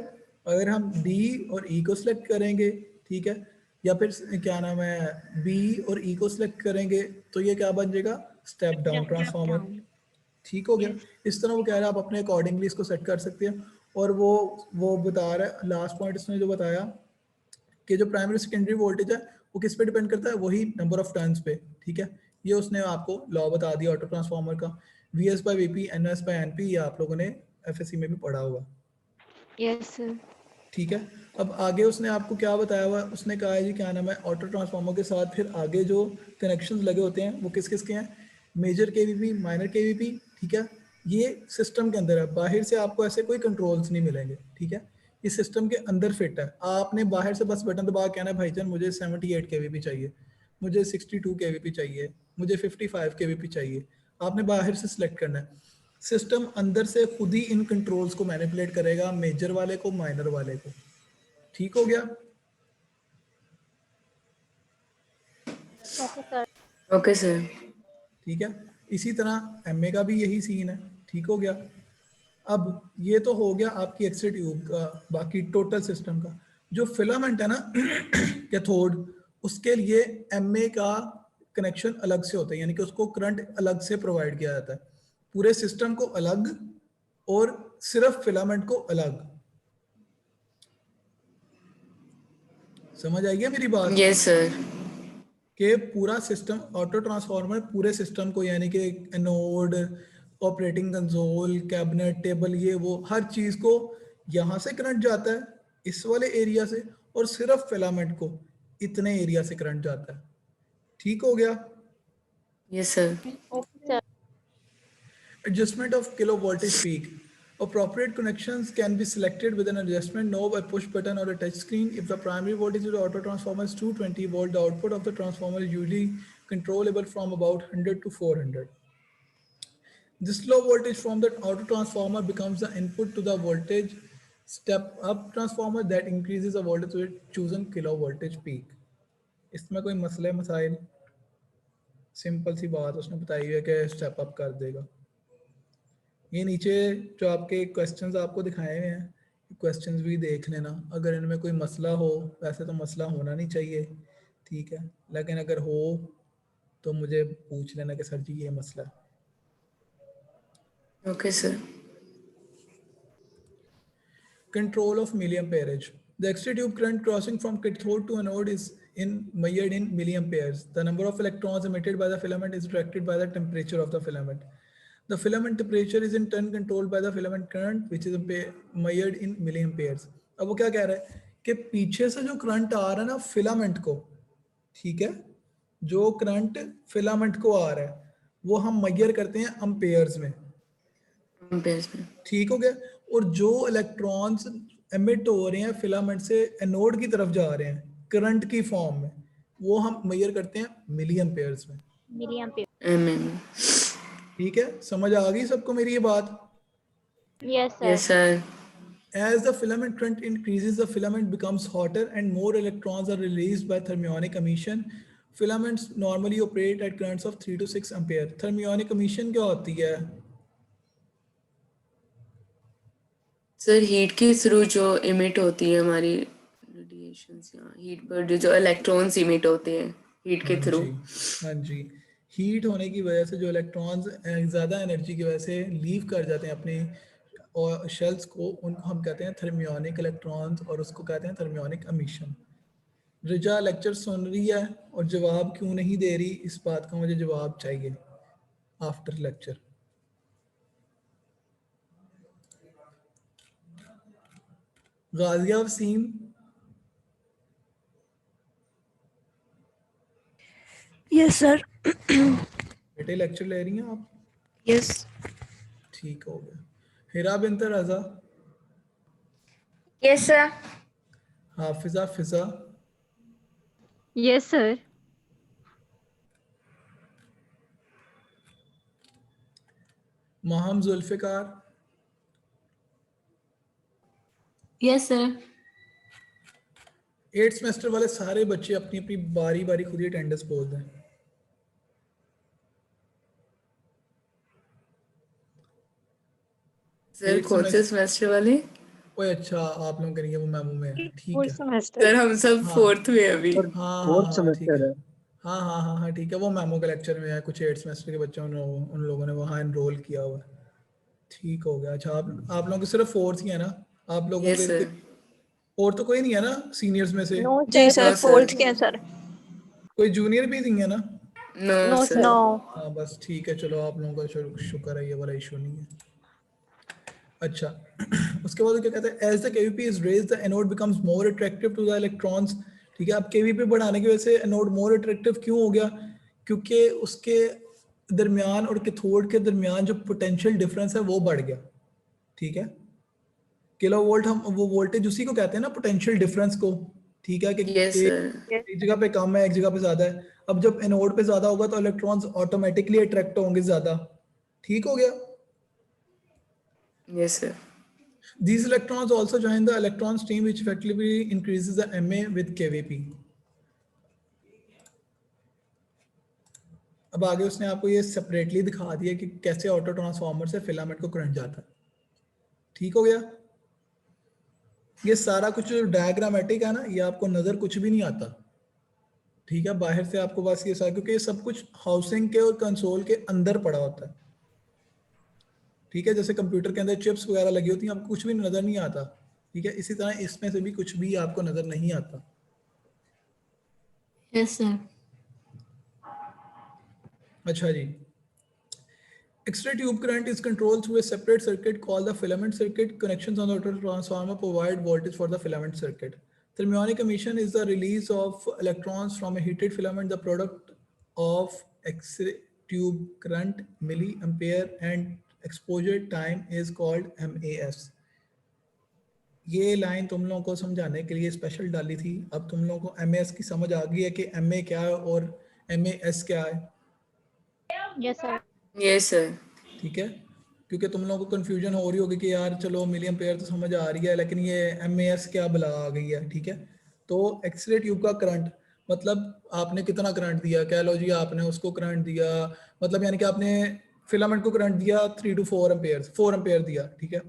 अगर हम D और E को सिलेक्ट करेंगे, ठीक है, या फिर क्या नाम है B और E को सिलेक्ट करेंगे तो ये क्या बन जाएगा, स्टेप डाउन ट्रांसफार्मर, ठीक हो गया। इस तरह वो कह रहा है आप अपने अकॉर्डिंगली इसको सेट कर सकते हैं। और वो बता रहा है लास्ट पॉइंट इसने जो बताया कि जो प्राइमरी सेकेंडरी वोल्टेज है वो किस पे डिपेंड करता है, वही नंबर ऑफ टर्न्स पे, ठीक है। ये उसने आपको लॉ बता दिया ऑटो ट्रांसफार्मर का, VS/VP NS/NP, ये आप लोगों ने FSC में भी पढ़ा होगा।
Yes sir.
ठीक है, अब आगे उसने आपको क्या बताया हुआ, उसने कहा है जी क्या नाम है, ऑटो ट्रांसफार्मर के साथ फिर आगे जो कनेक्शंस लगे होते हैं वो किस किस के हैं, मेजर KVP, माइनर KVP, ठीक है। ये सिस्टम के अंदर है, बाहर से आपको ऐसे कोई कंट्रोल्स नहीं मिलेंगे, ठीक है, ये सिस्टम के अंदर फिट है। आपने बाहर से बस बटन दबा कहना है भाईजान मुझे 78 KVP चाहिए, मुझे 62 KVP चाहिए, मुझे 55 KVP चाहिए, आपने बाहर से सिलेक्ट करना है। सिस्टम अंदर से खुद ही इन कंट्रोल्स को मैनिपुलेट करेगा, मेजर वाले को, माइनर वाले को, ठीक हो गया।
Okay sir.
ठीक है, इसी तरह MA का भी यही सीन है, ठीक हो गया। अब ये तो हो गया आपकी एक्स्ट्रा ट्यूब का, बाकी टोटल सिस्टम का जो फिलामेंट है ना कैथोड, उसके लिए MA का कनेक्शन अलग से होता है, यानी कि उसको करंट अलग से प्रोवाइड किया जाता है, पूरे सिस्टम को अलग और सिर्फ फिलामेंट को अलग। समझ आई है मेरी बात?
Yes sir.
कि पूरा सिस्टम ऑटो ट्रांसफार्मर पूरे सिस्टम को, यानी कि anode, operating console, cabinet, table, ये वो हर चीज को यहाँ से करंट जाता है इस वाले एरिया से, और सिर्फ फिलामेंट को इतने एरिया से करंट जाता है, ठीक हो गया।
Yes sir.
Adjustment of kilo voltage peak. Appropriate connections can be selected with an adjustment knob, a push button, or a touch screen. If the primary voltage of the auto transformer is 220 volt, the output of the transformer is usually controllable from about 100 to 400. This low voltage from the auto transformer becomes the input to the voltage step up transformer that increases the voltage with chosen kilo voltage peak. इसमें कोई मसले मसाइल, सिंपल सी बात उसने बताई है कि स्टेप अप कर देगा। ये नीचे जो आपके क्वेश्चंस आपको दिखाए हुए हैं, क्वेश्चंस भी देख लेना, अगर इनमें कोई मसला हो, वैसे तो मसला होना नहीं चाहिए, ठीक है, लेकिन अगर हो तो मुझे पूछ लेना कि सर जी ये मसला है।
Okay sir.
Control of milliamperage. The extra tube current crossing from cathode to anode is measured in milliamperes. The number of electrons emitted by the filament is directed by the temperature of the filament. The filament temperature is in turn controlled by the filament current, which is measured in milliamperes. अब वो क्या कह रहा है कि पीछे से जो करंट आ रहा है ना फिलामेंट को, ठीक है, जो करंट फिलामेंट को आ रहा है वो हम मेजर करते हैं एम्पेयर्स में, ठीक हो गया। और जो इलेक्ट्रॉन्स एमिट हो रहे हैं फिलामेंट से एनोड की तरफ जा रहे हैं करंट की फॉर्म में, वो हम मेजर करते हैं मिली एम्पेयर्स में, ठीक है। समझ आ गई सबको मेरी ये बात?
Yes sir.
As the filament current increases, the filament becomes hotter and more electrons are released by thermionic emission filaments normally operate at currents of 3 to 6 ampere. Thermionic emission क्या होती है?
सर हीट के थ्रू जो इमिट होती है हमारी रेडिएशंस या हीट पर जो इलेक्ट्रॉन्स इमिट होते हैं हीट के थ्रू।
हाँ जी, हीट होने की वजह से जो इलेक्ट्रॉन्स ज़्यादा एनर्जी की वजह से लीव कर जाते हैं अपने और शेल्स को, उनको हम कहते हैं थर्मियोनिक इलेक्ट्रॉन्स और उसको कहते हैं थर्मियोनिक एमिशन। रिजा लेक्चर सुन रही है और जवाब क्यों नहीं दे रही, इस बात का मुझे जवाब चाहिए after lecture. Ghazia Waseem,
yes sir.
बेटे लेक्चर ले रही हैं आप?
यस।
ठीक हो गया। Hira Binat Raza,
yes sir.
Hafiza Fiza,
yes sir.
Maham Zulfiqar,
yes sir.
8th semester वाले सारे बच्चे अपनी अपनी बारी बारी खुद ही अटेंडेंस बोल दें।
सर कौन से सेमेस्टर वाले?
ओए अच्छा, आप लोग करेंगे वो मैमू में है, ठीक है।
सर हम सब
हाँ।
4th में अभी।
हाँ
फोर्थ
हाँ ठीक
सेमेस्टर
है।
है।
हाँ हाँ हाँ हाँ ठीक है, वो मैमू के लेक्चर में है, कुछ 8th सेमेस्टर के बच्चों ने उन लोगों ने वहाँ एनरोल किया हुआ है। ठीक हो गया। अच्छा आप लोगों के सिर्फ 4th ही है ना? आप लोगों
यस
के
सर।
और तो कोई नहीं है ना सीनियर्स में से?
जी सर,
No, sir.
4th के हैं सर।
कोई जूनियर भी नहीं है ना?
No sir.
नो।
हाँ बस ठीक है, चलो आप लोगों का शुक्र है, ये वाला इशू नहीं है। अच्छा उसके बाद क्या कहते हैं, as the KVP is raised the anode becomes more attractive to the electrons. ठीक है, अब केवीपी बढ़ाने की वजह से एनोड मोर अट्रैक्टिव क्यों हो गया? क्योंकि उसके दरमियान और कैथोड के दरमियान जो पोटेंशियल डिफरेंस है वो बढ़ गया। ठीक है, किलो वोल्ट, हम वो वोल्टेज उसी को कहते हैं ना, पोटेंशियल डिफरेंस को। ठीक है कि
यस सर।
एक जगह पे कम है, एक जगह पे ज्यादा है। अब जब एनोड पे ज्यादा होगा तो इलेक्ट्रॉन्स ऑटोमेटिकली अट्रैक्ट होंगे ज्यादा। ठीक हो गया।
Yes sir.
These electrons also join the electron stream, which effectively increases the MA with KVP. अब आगे उसने आपको ये सेपरेटली दिखा दिया कि कैसे ऑटो ट्रांसफार्मर से फिलामेंट को करंट जाता है। ठीक हो गया। ये सारा कुछ डायग्रामेटिक है ना, ये आपको नजर कुछ भी नहीं आता। ठीक है, बाहर से आपको बस ये सारा, क्योंकि ये सब कुछ हाउसिंग के और कंसोल के अंदर पड़ा होता है। ठीक है, जैसे कंप्यूटर के अंदर चिप्स वगैरह लगी होती हैं, आपको कुछ भी नजर नहीं आता। ठीक है, इसी तरह इसमें से भी कुछ भी आपको नजर नहीं आता।
Yes sir.
अच्छा जी, extra tube current is controlled through a separate circuit called the filament circuit. Connections on the auto transformer provide voltage for the filament circuit. Thermionic emission is the release of electrons from a heated filament, the product of extra tube current, milliampere, and exposure time is called MAS. ये लाइन तुम लोगों को समझाने के लिए स्पेशल डाली थी। अब तुम लोगों को MAS की समझ आ गई है कि MA क्या है और MAS क्या है?
Yes sir.
Yes sir.
ठीक है, क्योंकि तुम लोगों को कंफ्यूजन हो रही होगी कि यार चलो मिलियन पेयर तो समझ आ रही है, लेकिन ये MAS क्या बला आ गई है। ठीक है, तो एक्सरे ट्यूब का करंट मतलब आपने कितना करंट दिया, कह लो जी आपने उसको करंट दिया, मतलब यानी कि आपने फिलामेंट को करंट दिया 3 to 4 एम्पेयर, 4 एम्पेयर दिया। ठीक है,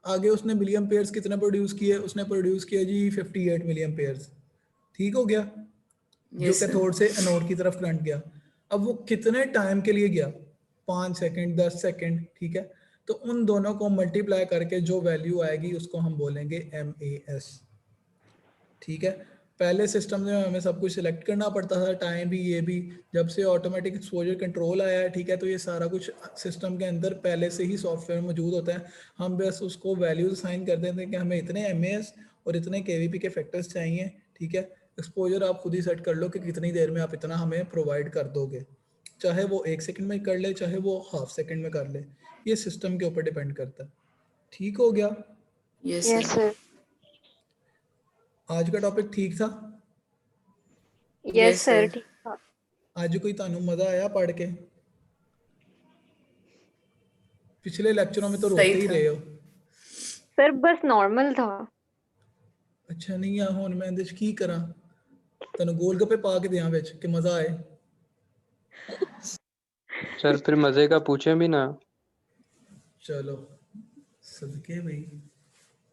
आगे उसने मिलियन पेयर्स कितने प्रोड्यूस किए? उसने प्रोड्यूस किया जी 58 मिलियन पेयर्स। ठीक हो गया, जो
यस सर।
कैथोड से एनोड की तरफ करंट गया। अब वो कितने टाइम के लिए गया? 5 सेकंड, 10 सेकंड। ठीक है, तो उन दोनों को मल्टीप्लाई करके जो वैल्यू आएगी उसको हम बोलेंगे MAS। ठीक है, पहले सिस्टम में हमें सब कुछ सिलेक्ट करना पड़ता था, टाइम भी, ये भी। जब से ऑटोमेटिक एक्सपोजर कंट्रोल आया है, ठीक है, तो ये सारा कुछ सिस्टम के अंदर पहले से ही सॉफ्टवेयर मौजूद होता है। हम बस उसको वैल्यूज असाइन कर देते हैं कि हमें इतने MAS और इतने KVP के फैक्टर्स चाहिए। ठीक है, एक्सपोजर आप खुद ही सेट कर लो कि कितनी देर में आप इतना हमें प्रोवाइड कर दोगे, चाहे वो 1 सेकंड में कर ले, चाहे वो हाफ सेकंड में कर ले, ये सिस्टम के ऊपर डिपेंड करता है। ठीक हो गया।
Yes
yes
sir.
सर।
आज का टॉपिक ठीक था?
यस सर, ठीक था।
आज कोई तानू मजा आया पढ़ के? पिछले लेक्चरों में तो रोते
सही
ही
था।
रहे हो।
सर बस नॉर्मल था।
अच्छा नहीं आ, हुन मैं इंदे च की करा? ਤੈਨੂੰ ਗੋਲ ਗੱਪੇ ਪਾ ਕੇ ਦਿਆਂ ਵਿੱਚ ਕਿ ਮਜ਼ਾ ਆਏ।
सर फिर मजे का पूछे भी ना।
ਚਲੋ ਸਦਕੇ ਬਈ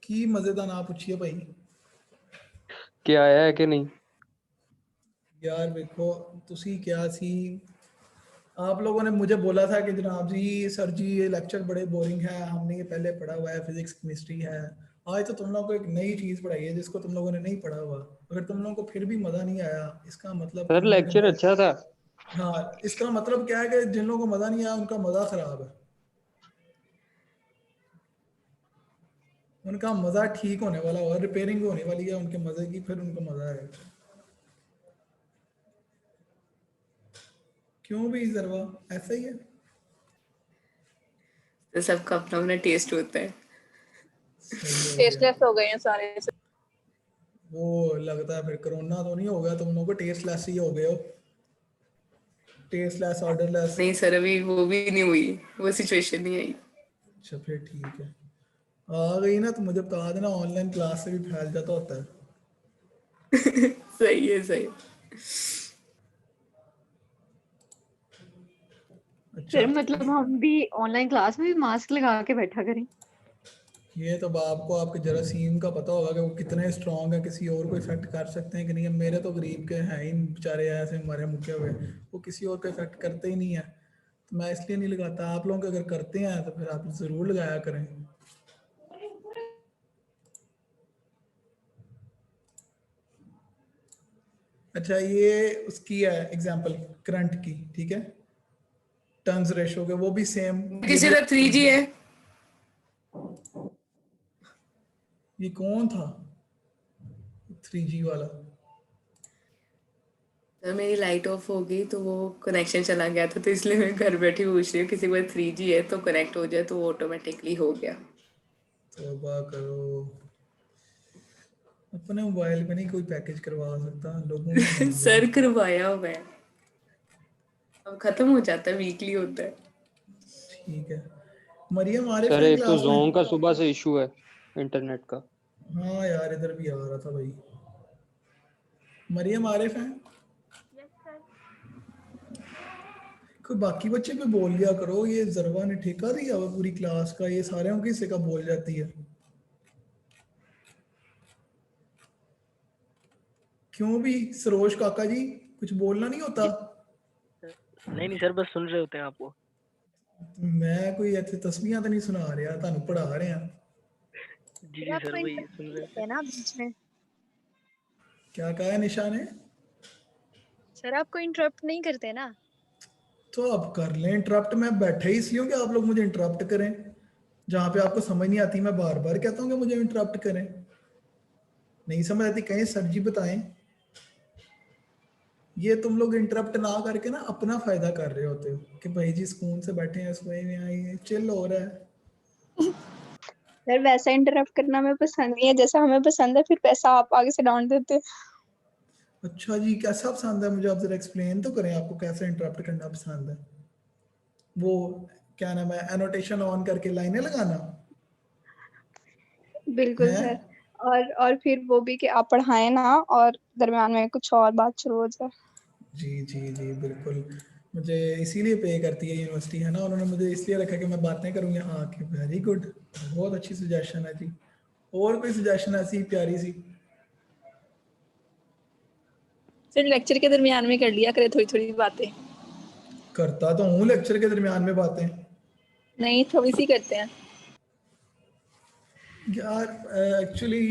ਕੀ ਮਜ਼ੇ ਦਾ ਨਾ ਪੁੱਛੀਏ ਭਾਈ।
क्या आया है कि नहीं?
यार देखो तुसी क्या सी आप लोगों ने मुझे बोला था कि जनाब जी सर जी ये लेक्चर बड़े बोरिंग है, हमने ये पहले पढ़ा हुआ है, फिजिक्स केमिस्ट्री है। आज तो तुम लोगों को एक नई चीज़ पढ़ाई है जिसको तुम लोगों ने नहीं पढ़ा हुआ। अगर तुम लोगों को फिर भी मज़ा नहीं आया इसका मतलब
सर
तुम लोगों
लेक्चर
के
अच्छा था।
हाँ इसका मतलब क्या है कि जिन लोगों को मज़ा नहीं आया उनका मज़ा ख़राब है, उनका मज़ा ठीक होने वाला और रिपेयरिंग होने वाली है उनके मज़े की, फिर उनको मज़ा आएगा। क्यों भी जरवा ऐसा ही है।
तो सबका अपना अपना टेस्ट होता है।
सही हो गया।
टेस्टलेस हो गए हैं सारे।
वो लगता है फिर कोरोना तो नहीं हो गया, तुम लोगों को टेस्टलेस ही हो गए हो, टेस्टलेस ऑर्डरलेस।
नहीं सर अभी वो भी नहीं हुई, वो सिचुएशन नहीं आई।
अच्छा फिर ठीक है, आ गई ना तो मुझे बता देना, ऑनलाइन क्लास से भी फैल जाता होता है।
सही है सही।
अच्छा
सर मतलब हम भी ऑनलाइन क्लास में भी मास्क लगा के बैठा करें?
ये तो आपको आपके जरासीम का पता होगा कि वो कितने स्ट्रांग है, किसी और को इफेक्ट कर सकते हैं कि नहीं। मेरे तो गरीब के हैं ही बेचारे ऐसे हमारे मुके हुए, वो किसी और को इफेक्ट करते ही नहीं है, तो मैं इसलिए नहीं लगाता। आप लोग अगर करते हैं तो फिर आप ज़रूर लगाया करें। अच्छा ये उसकी है एग्जांपल करंट की, ठीक है, टर्न्स रेशो के, वो भी सेम।
किसी का 3G है।
ये कौन था 3G वाला?
तो मेरी लाइट ऑफ हो गई तो वो कनेक्शन चला गया था, तो इसलिए मैं घर बैठी पूछ रही हूँ किसी को 3G है तो कनेक्ट हो जाए, तो वो ऑटोमेटिकली हो गया।
तौबा करो, अपने मोबाइल पे नहीं कोई पैकेज करवा सकता, लोगों में
सर करवाया हुआ है, अब खत्म हो जाता है, वीकली होता है।
ठीक है। मरियम आरिफ
सर
है
एक तो
क्लास
जोन
में?
का सुबह से इशू है इंटरनेट का।
हाँ यार इधर भी आ रहा था भाई। मरियम आरिफ है? कोई बाकी बच्चे पे बोल लिया करो, ये जरवा ने ठेका दिया हुआ पूरी क्लास का, ये सारे की हिस्से का बोल जाती है। क्यों भी सरोज काका जी कुछ बोलना नहीं होता?
नहीं सर बस सुन रहे होते हैं आपको।
मैं कोई ऐसे तस्वीरें तो नहीं सुना रहा, थानू पढ़ा रहे हैं।
जी जी सर वही सुन रहे हैं
ना बीच में।
क्या कहा है निशा ने?
सर आपको इंटरप्ट नहीं करते ना?
तो अब कर लें इंटरप्ट, मैं बैठा ही इसलिए हूँ कि आप लोग मुझे इंटरप्ट करें। जहाँ पे आपको समझ नहीं आती मैं बार बार कहता हूँ कि मुझे इंटरप्ट करें, नहीं समझ आती कहीं सर जी बताएं। ये तुम लोग इंटरप्ट ना करके ना अपना फायदा कर रहे होते हो कि भाई जी सुकून से बैठे हैं, सुबह में आए चिल हो रहा है।
सर वैसा इंटरप्ट करना हमें पसंद नहीं है, जैसा हमें पसंद है फिर वैसा आप आगे से डाउन देते।
अच्छा जी कैसा पसंद है मुझे आप जरा एक्सप्लेन तो करें, आपको कैसे इंटरप्ट करना पसंद है? वो क्या नाम है, एनोटेशन ऑन करके लाइनें लगाना?
बिल्कुल सर। और फिर वो भी कि आप पढ़ाएं ना और दरम्यान में कुछ और बात शुरू हो जाए।
जी जी जी बिल्कुल, मुझे इसीलिए पे करती है यूनिवर्सिटी है ना, उन्होंने मुझे इसलिए रखा कि मैं बातें करूँ यहाँ आके। वेरी गुड, बहुत अच्छी सजेशन है जी। और कोई सजेशन ऐसी प्यारी सी?
सर लेक्चर के दरमियान में कर लिया करे थोड़ी थोड़ी बातें।
करता तो हूँ लेक्चर के दरमियान में बातें।
नहीं थोड़ी सी करते हैं
यार एक्चुअली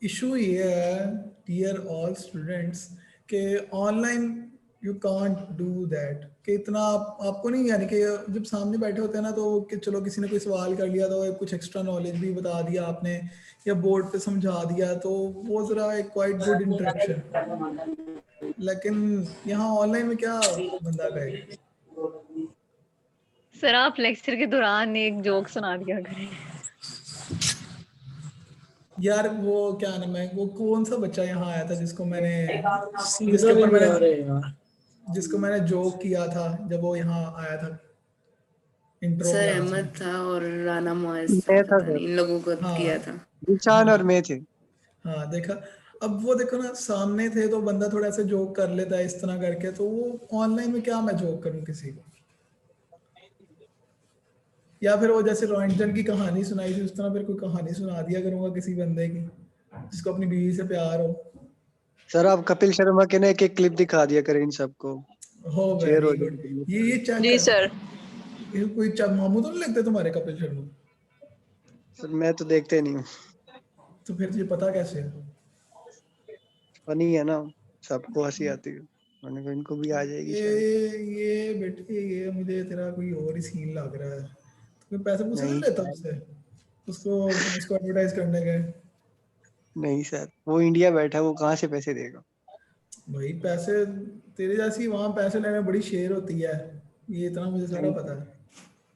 इशू ये है डियर ऑल स्टूडेंट्स कि online you can't do that, कि इतना आपको नहीं, यानी कि जब सामने बैठे होते हैं ना तो कि चलो किसी ने कोई सवाल कर लिया तो कुछ एक्स्ट्रा नॉलेज भी बता दिया आपने या बोर्ड पे समझा दिया, तो वो ज़रा एक क्वाइट गुड इंटरेक्शन। लेकिन यहाँ ऑनलाइन में क्या बंदा कहेगा?
सर आप लेक्चर के दौरान एक जोक सुना दिया करें।
यार वो क्या नाम है, वो कौन सा बच्चा यहाँ आया था जिसको मैंने जोक किया था जब वो यहाँ आया था इंट्रो
सर
क्लास
अहमद
में?
था और राना मुआज था,
मैं था
पता नहीं इन लोगों को
हाँ
किया था।
निशान और मैं थे।
हाँ देखा, अब वो देखो ना, सामने थे तो बंदा थोड़ा सा जोक कर लेता है इस तरह करके, तो वो ऑनलाइन में क्या मैं जोक करूं किसी को? या फिर वो जैसे रॉन्टन की कहानी सुनाई थी उस तरह फिर कोई कहानी सुना दिया करूंगा किसी बंदे की जिसको अपनी बीवी से प्यार हो।
सर आप कपिल शर्मा के ना एक एक क्लिप दिखा दिया करें इन सबको,
हो
शेयर हो
वेरी गुड।
जाएगी।
ये चेक
जी
कर,
सर।
ये कोई मामू तो नहीं लगते तुम्हारे कपिल शर्मा?
सर मैं तो देखते नहीं हूँ।
तो फिर ये पता कैसे है?
फनी है ना, सबको हंसी आती है, मैंने कहा इनको भी आ जाएगी शायद।
ये बेटे, ये मुझे तेरा कोई और ही सीन लग रहा है। तो पैसे पूसे नहीं
नहीं
लेता
सर,
उससे, उसको उसको एडवर्टाइज करने के?
नहीं सर, वो इंडिया बैठा है, वो कहाँ से पैसे देगा।
भाई पैसे तेरे जैसी वहां पैसे लेने में बड़ी शेर होती है, ये इतना मुझे सारा
नहीं
पता
सर,
है।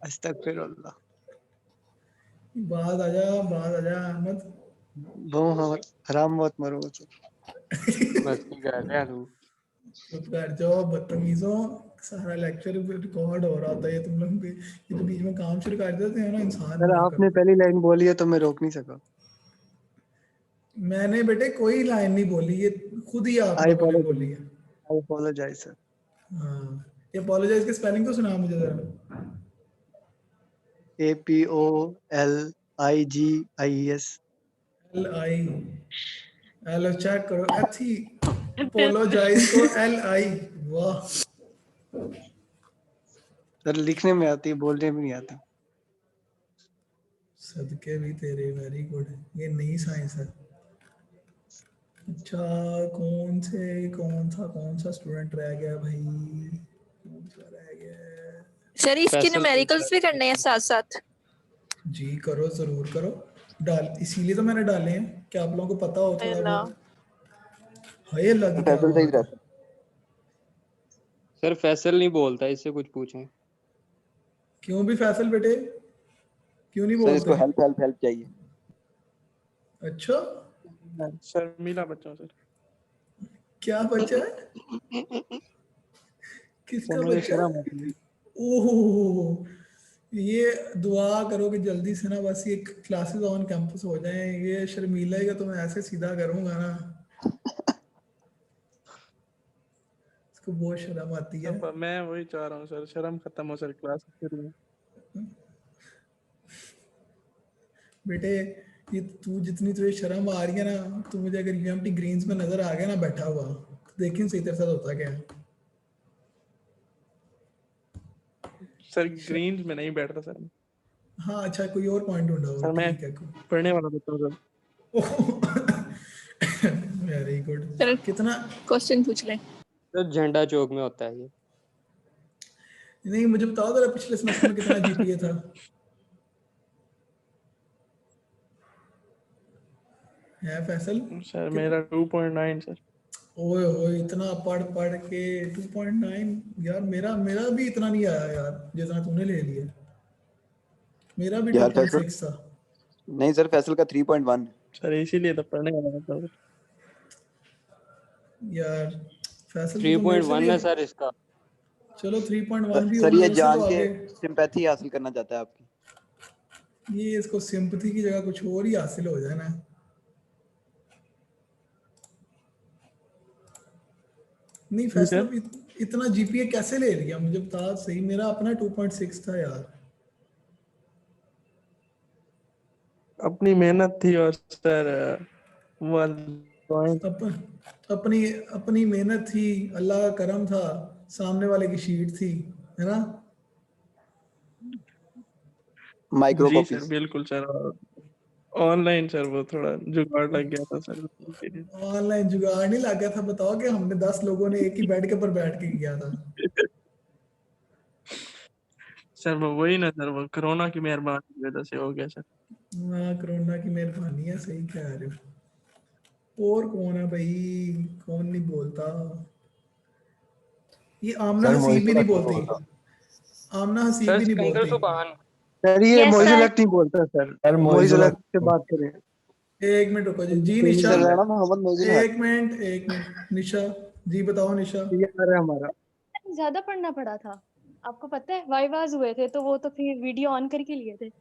अस्तगफिरुल्लाह।
बात आजा अहमद।
वो हाँ, हराम मत मरो सर।
मस्ती कर रहे हैं तू।
चुप कर जाओ बदतमीजों, सारा लेक्चर रिकॉर्ड हो रहा था, ये तुम लोग भी ये तो बीच में काम शुरू कर देते हैं ना, इंसान
सर
बनकर।
आपने पहली लाइन बोली है तो मैं रोक नहीं सका।
मैंने बेटे कोई लाइन नहीं बोली, ये खुद ही आप
आई
लोगों ने बोली है।
Apologize sir.
हाँ, ये अपोलोजाइज के स्पेलिंग तो सुना मुझे जरा।
APOLIGIES।
LI, एल चेक करो एथी, अपोलोजाइज को LI। वाह,
सर लिखने में आती है, बोलने में नहीं आती।
सदके भी तेरे, वेरी गुड। ये नई साइंस है। अच्छा, कौन सा स्टूडेंट रह गया भाई, कौन सा रह गया है?
सर इसके
फैसल
न्यूमेरिकल्स भी करने हैं साथ साथ।
जी करो, जरूर करो। डाल, इसीलिए तो मैंने डाले हैं कि आप लोगों को पता हो थोड़ा बहुत। हाय लग क्या बात है।
सर फैसल नहीं बोलता, इससे कुछ पूछें।
क्यों भी फैसल बेटे, क्यों नहीं
सर इसको
बोलते?
हेल्प चाहिए।
अच्छा,
शर्मिला बच्चा सर।
क्या बच्चा है? किसका
मुझे
बच्चा
शर्म
है?
आती है।
ओह, ये दुआ करो कि जल्दी से ना बस ये क्लासेस ऑन कैंपस हो जाएं। ये शर्मीला का तो मैं ऐसे सीधा करूंगा ना, इसको बहुत शर्म आती है।
अब मैं वही चाह रहा हूँ सर, शर्म खत्म हो सर क्लास शुरू में।
बेटे, ये तू जितनी तुझे शर्म आ रही है ना, तू मुझे अगर यूएमटी ग्रीन्स में नजर आ गया ना बैठा हुआ, तो देखिए सही तेरे साथ होता क्या है।
सर ग्रीन्स में नहीं बैठता सर।
हाँ अच्छा, कोई और पॉइंट ढूंढा होगा,
सर मैं
ठीक है।
पढ़ने वाला बच्चा हूँ सर।
Very good.
सर
कितना?
क्वेश्चन पूछ लें।
तो झंडा चौक में होता है ये।
नहीं, मुझे बताओ जरा पिछले सेमेस्टर में कितना जीपीए था? है फैसल?
सर मेरा 2.9 सर।
ओए ओए, इतना पढ़ पढ़ के 2.9? यार मेरा मेरा भी इतना नहीं आया यार जितना तूने ले लिया। मेरा भी
यार
2.6 था।
नहीं सर, फैसल का 3.1।
सर इसीलिए तो पढ़ने वाला बच्चा हूँ।
यार फैसल तो मेरे से
3.1
भी,
है सर इसका।
चलो 3.1 भी हो,
सर ये
मेरे से
जान
तो
के
आगे।
सिंपैथी हासिल करना चाहता है आपकी।
ये इसको सिंपैथी की जगह कुछ और ही हासिल हो जाए ना। नहीं फैसला भी इतना जीपीए कैसे ले लिया मुझे बता सही। मेरा अपना 2.6 था यार।
अपनी मेहनत थी और सर वो
अपनी अपनी मेहनत थी, अल्लाह का करम था, सामने वाले की शीट थी, है ना?
माइक्रो
जी सर
कॉपीज।
बिल्कुल सर। ऑनलाइन सर वो थोड़ा जुगाड़ लग गया था सर।
ऑनलाइन जुगाड़ नहीं लग गया था, बताओ कि हमने 10 लोगों ने एक ही बेड के ऊपर बैठ के किया था।
सर वो वही ना सर, वो कोरोना की मेहरबानी की वजह से हो गया सर।
हाँ, कोरोना की मेहरबानी है, सही कह रहे हो। और कौन है भाई, कौन नहीं बोलता? ये आमना हसीब भी नहीं बोलती। आमना हसीब
सर
भी नहीं
सिकंदर
बोलती।
सुभान।
सर ये
Yes,
मोइजुलक
sir.
नहीं बोलता सर,
सर
मोइजुलक से बात करें।
एक मिनट रुको जी। जी निशा,
सर मेरा नाम मोहम्मद मोइजुल है।
एक मिनट निशा जी, बताओ निशा।
ये आ रहा है हमारा।
ज्यादा पढ़ना पड़ा था, आपको पता है वाइवाज हुए थे तो वो तो फिर वीडियो ऑन करके लिए थे।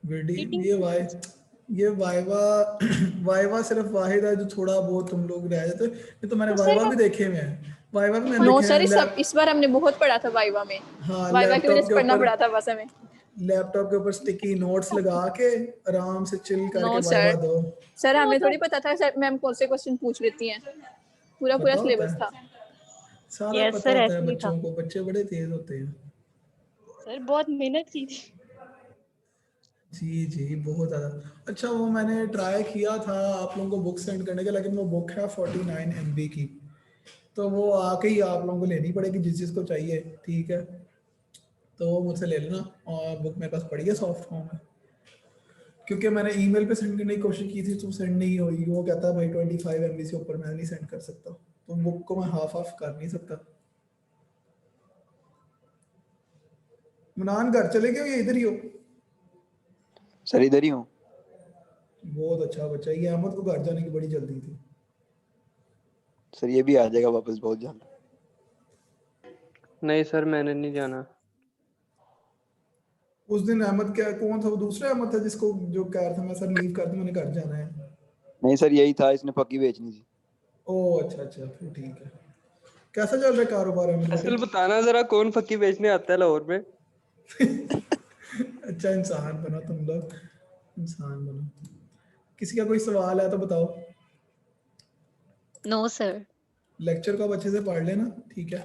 वीडियो
Cheating
ये वाई ये वाइवा वाइवा सिर्फ वाहिद है जो थोड़ा बहुत तुम लोग रह जाते, ये तो मैंने
तो
वाइवा
सर
भी देखे हुए हैं, वाइवा भी मैंने
नो
देखे
सर,
हैं।
इस बार हमने बहुत पढ़ा था वाइवा में।
हाँ,
वाइवा की वजह
लैपटॉप
से
के
पढ़ना
ऊपर
पड़ा था बस हमें।
लैपटॉप के ऊपर स्टिकी नोट्स लगा के आराम से चिल करके
नो
वाइवा
सर,
दो।
सर हमें थोड़ी पता था सर मैम कौन से क्वेश्चन पूछ लेती हैं, पूरा
पता होता
सिलेबस
है,
था।
सारा
यस
पता
सर,
होता है
ऐसे ही था
बच्चों को, बच्चे बड़े तेज होते हैं।
सर, बहुत मेहनत की थी।
जी जी बहुत ज़्यादा। अच्छा, वो मैंने ट्राई किया था आप लोगों को बुक सेंड करने का, लेकिन वो बुक है 49 MB की, तो वो आके ही आप लोगों को लेनी पड़ेगी जिस चीज़ को चाहिए, ठीक है? तो वो मुझसे ले लेना, और बुक मेरे पास पड़ी है सॉफ्ट फॉर्म में, क्योंकि मैंने ईमेल पे सेंड करने की कोशिश की थी तो सेंड नहीं हुई। वो कहता है भाई 25 MB से ऊपर मैं नहीं सेंड कर सकता, तो बुक को मैं हाफ ऑफ कर नहीं सकता। मनान घर चले गए हो या इधर ही हो?
सर इधर ही हूँ।
बहुत अच्छा बच्चा, ये अहमद को घर जाने की बड़ी जल्दी थी।
सर ये भी आ जाएगा वापस बहुत जल्द।
नहीं सर, मैंने नहीं जाना।
उस दिन अहमद क्या, कौन था वो, दूसरा अहमद था जिसको जो कह रहा था मैं सर लीव कर दूं, मैंने घर जाना है।
नहीं सर यही था, इसने पक्की बेचनी थी।
ओह अच्छा अच्छा, फिर ठीक है। कैसा चल रहा है कारोबार अहमद
असल
का?
बताना जरा, कौन फक्की बेचने आता है लाहौर में?
अच्छा इंसान बनो तुम लोग, इंसान बनो। किसी का कोई सवाल है तो बताओ।
No sir.
लेक्चर को अब अच्छे से पढ़ लेना, ठीक है?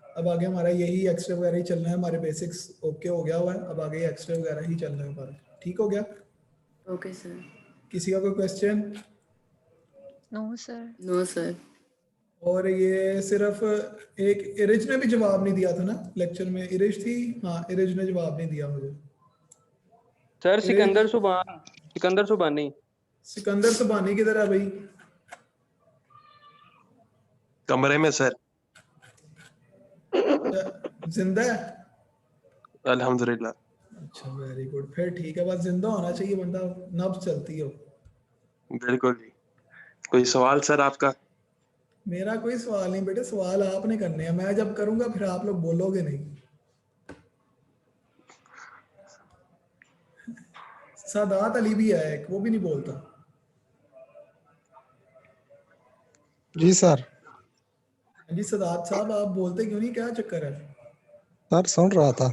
अब आगे हमारा यही एक्स्ट्रा वगैरह ही चलना है, हमारे बेसिक्स ओके हो गया हुआ है, अब आगे एक्स्ट्रा वगैरह ही चलना है हमारा, ठीक हो गया?
Okay sir.
किसी का कोई question?
No sir.
No sir.
और ये सिर्फ एक इरिज ने भी जवाब नहीं दिया था ना लेक्चर में, इरिज थी, हाँ इरिज ने जवाब नहीं दिया मुझे।
सर
इरिज,
सिकंदर सुबानी।
सिकंदर सुबानी किधर है भाई?
कमरे में सर।
जिंदा है?
अल्हम्दुलिल्लाह।
अच्छा वेरी गुड, फिर ठीक है, बस जिंदा होना चाहिए बंदा, नब्ज चलती हो।
बिल्कुल जी। कोई सवाल सर आपका?
मेरा कोई सवाल नहीं बेटे, सवाल आपने करने हैं, मैं जब करूंगा फिर आप लोग बोलोगे नहीं। सादात अली भी है एक, वो भी नहीं बोलता।
जी सर।
जी सदात साहब, आप बोलते क्यों नहीं, क्या चक्कर है?
सर सुन रहा था।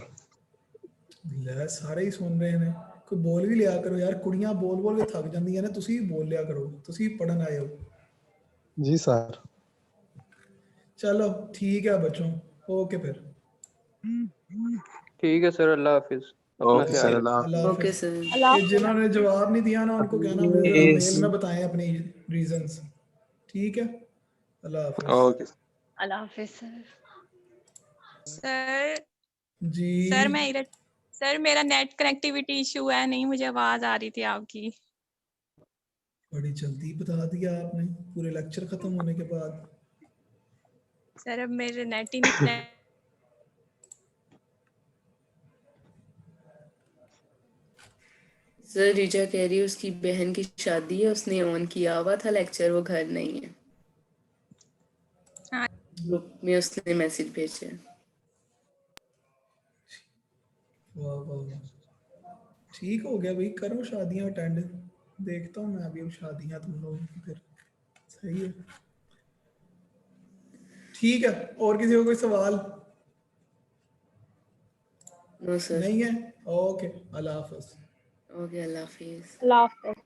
ले सारे ही सुन रहे हैं, कोई बोल भी लिया करो यार, कुड़ियां बोल बोल के थक जाती है ना, तुसी भी बोल लिया करो, तुसी भी पढ़न आए हो।
जी सर।
चलो ठीक है बच्चों, ओके फिर।
ठीक है सर, अल्लाह हाफिज। अपना
ओके
ख्याल
सर,
रखना।
अल्लाह
अल्लाह
ओके
हाफिज।
सर।
ये जिन्होंने जवाब नहीं दिया ना उनको कहना मुझे जरा मेल में बताएं अपनी रीजंस, ठीक है? अल्लाह हाफिज।
ओके।
अल्लाह हाफिज सर।
सर
जी
सर मेरा नेट कनेक्टिविटी इशू है, नहीं मुझे आवाज आ रही थी आपकी।
बड़ी जल्दी बता दिया आपने पूरे लेक्चर खत्म होने के बाद।
सर अब मेरे नेट ही नहीं कनेक्ट।
सर रिचा कह रही है उसकी बहन की शादी है, उसने ऑन किया हुआ था लेक्चर, वो घर नहीं है।
हाँ।
ग्रुप में उसने मैसेज भेजा है।
वाह वाह वाह, ठीक हो गया भाई, करो शादियां अटेंड, देखता हूँ मैं अभी अब शादियां तुम लोगों की, फिर सही है। ठीक है, और किसी को कोई सवाल?
No sir.
नहीं है, ओके, अल्लाह हाफिज।
ओके, अल्लाह हाफिज।
अल्लाह हाफ़िज़।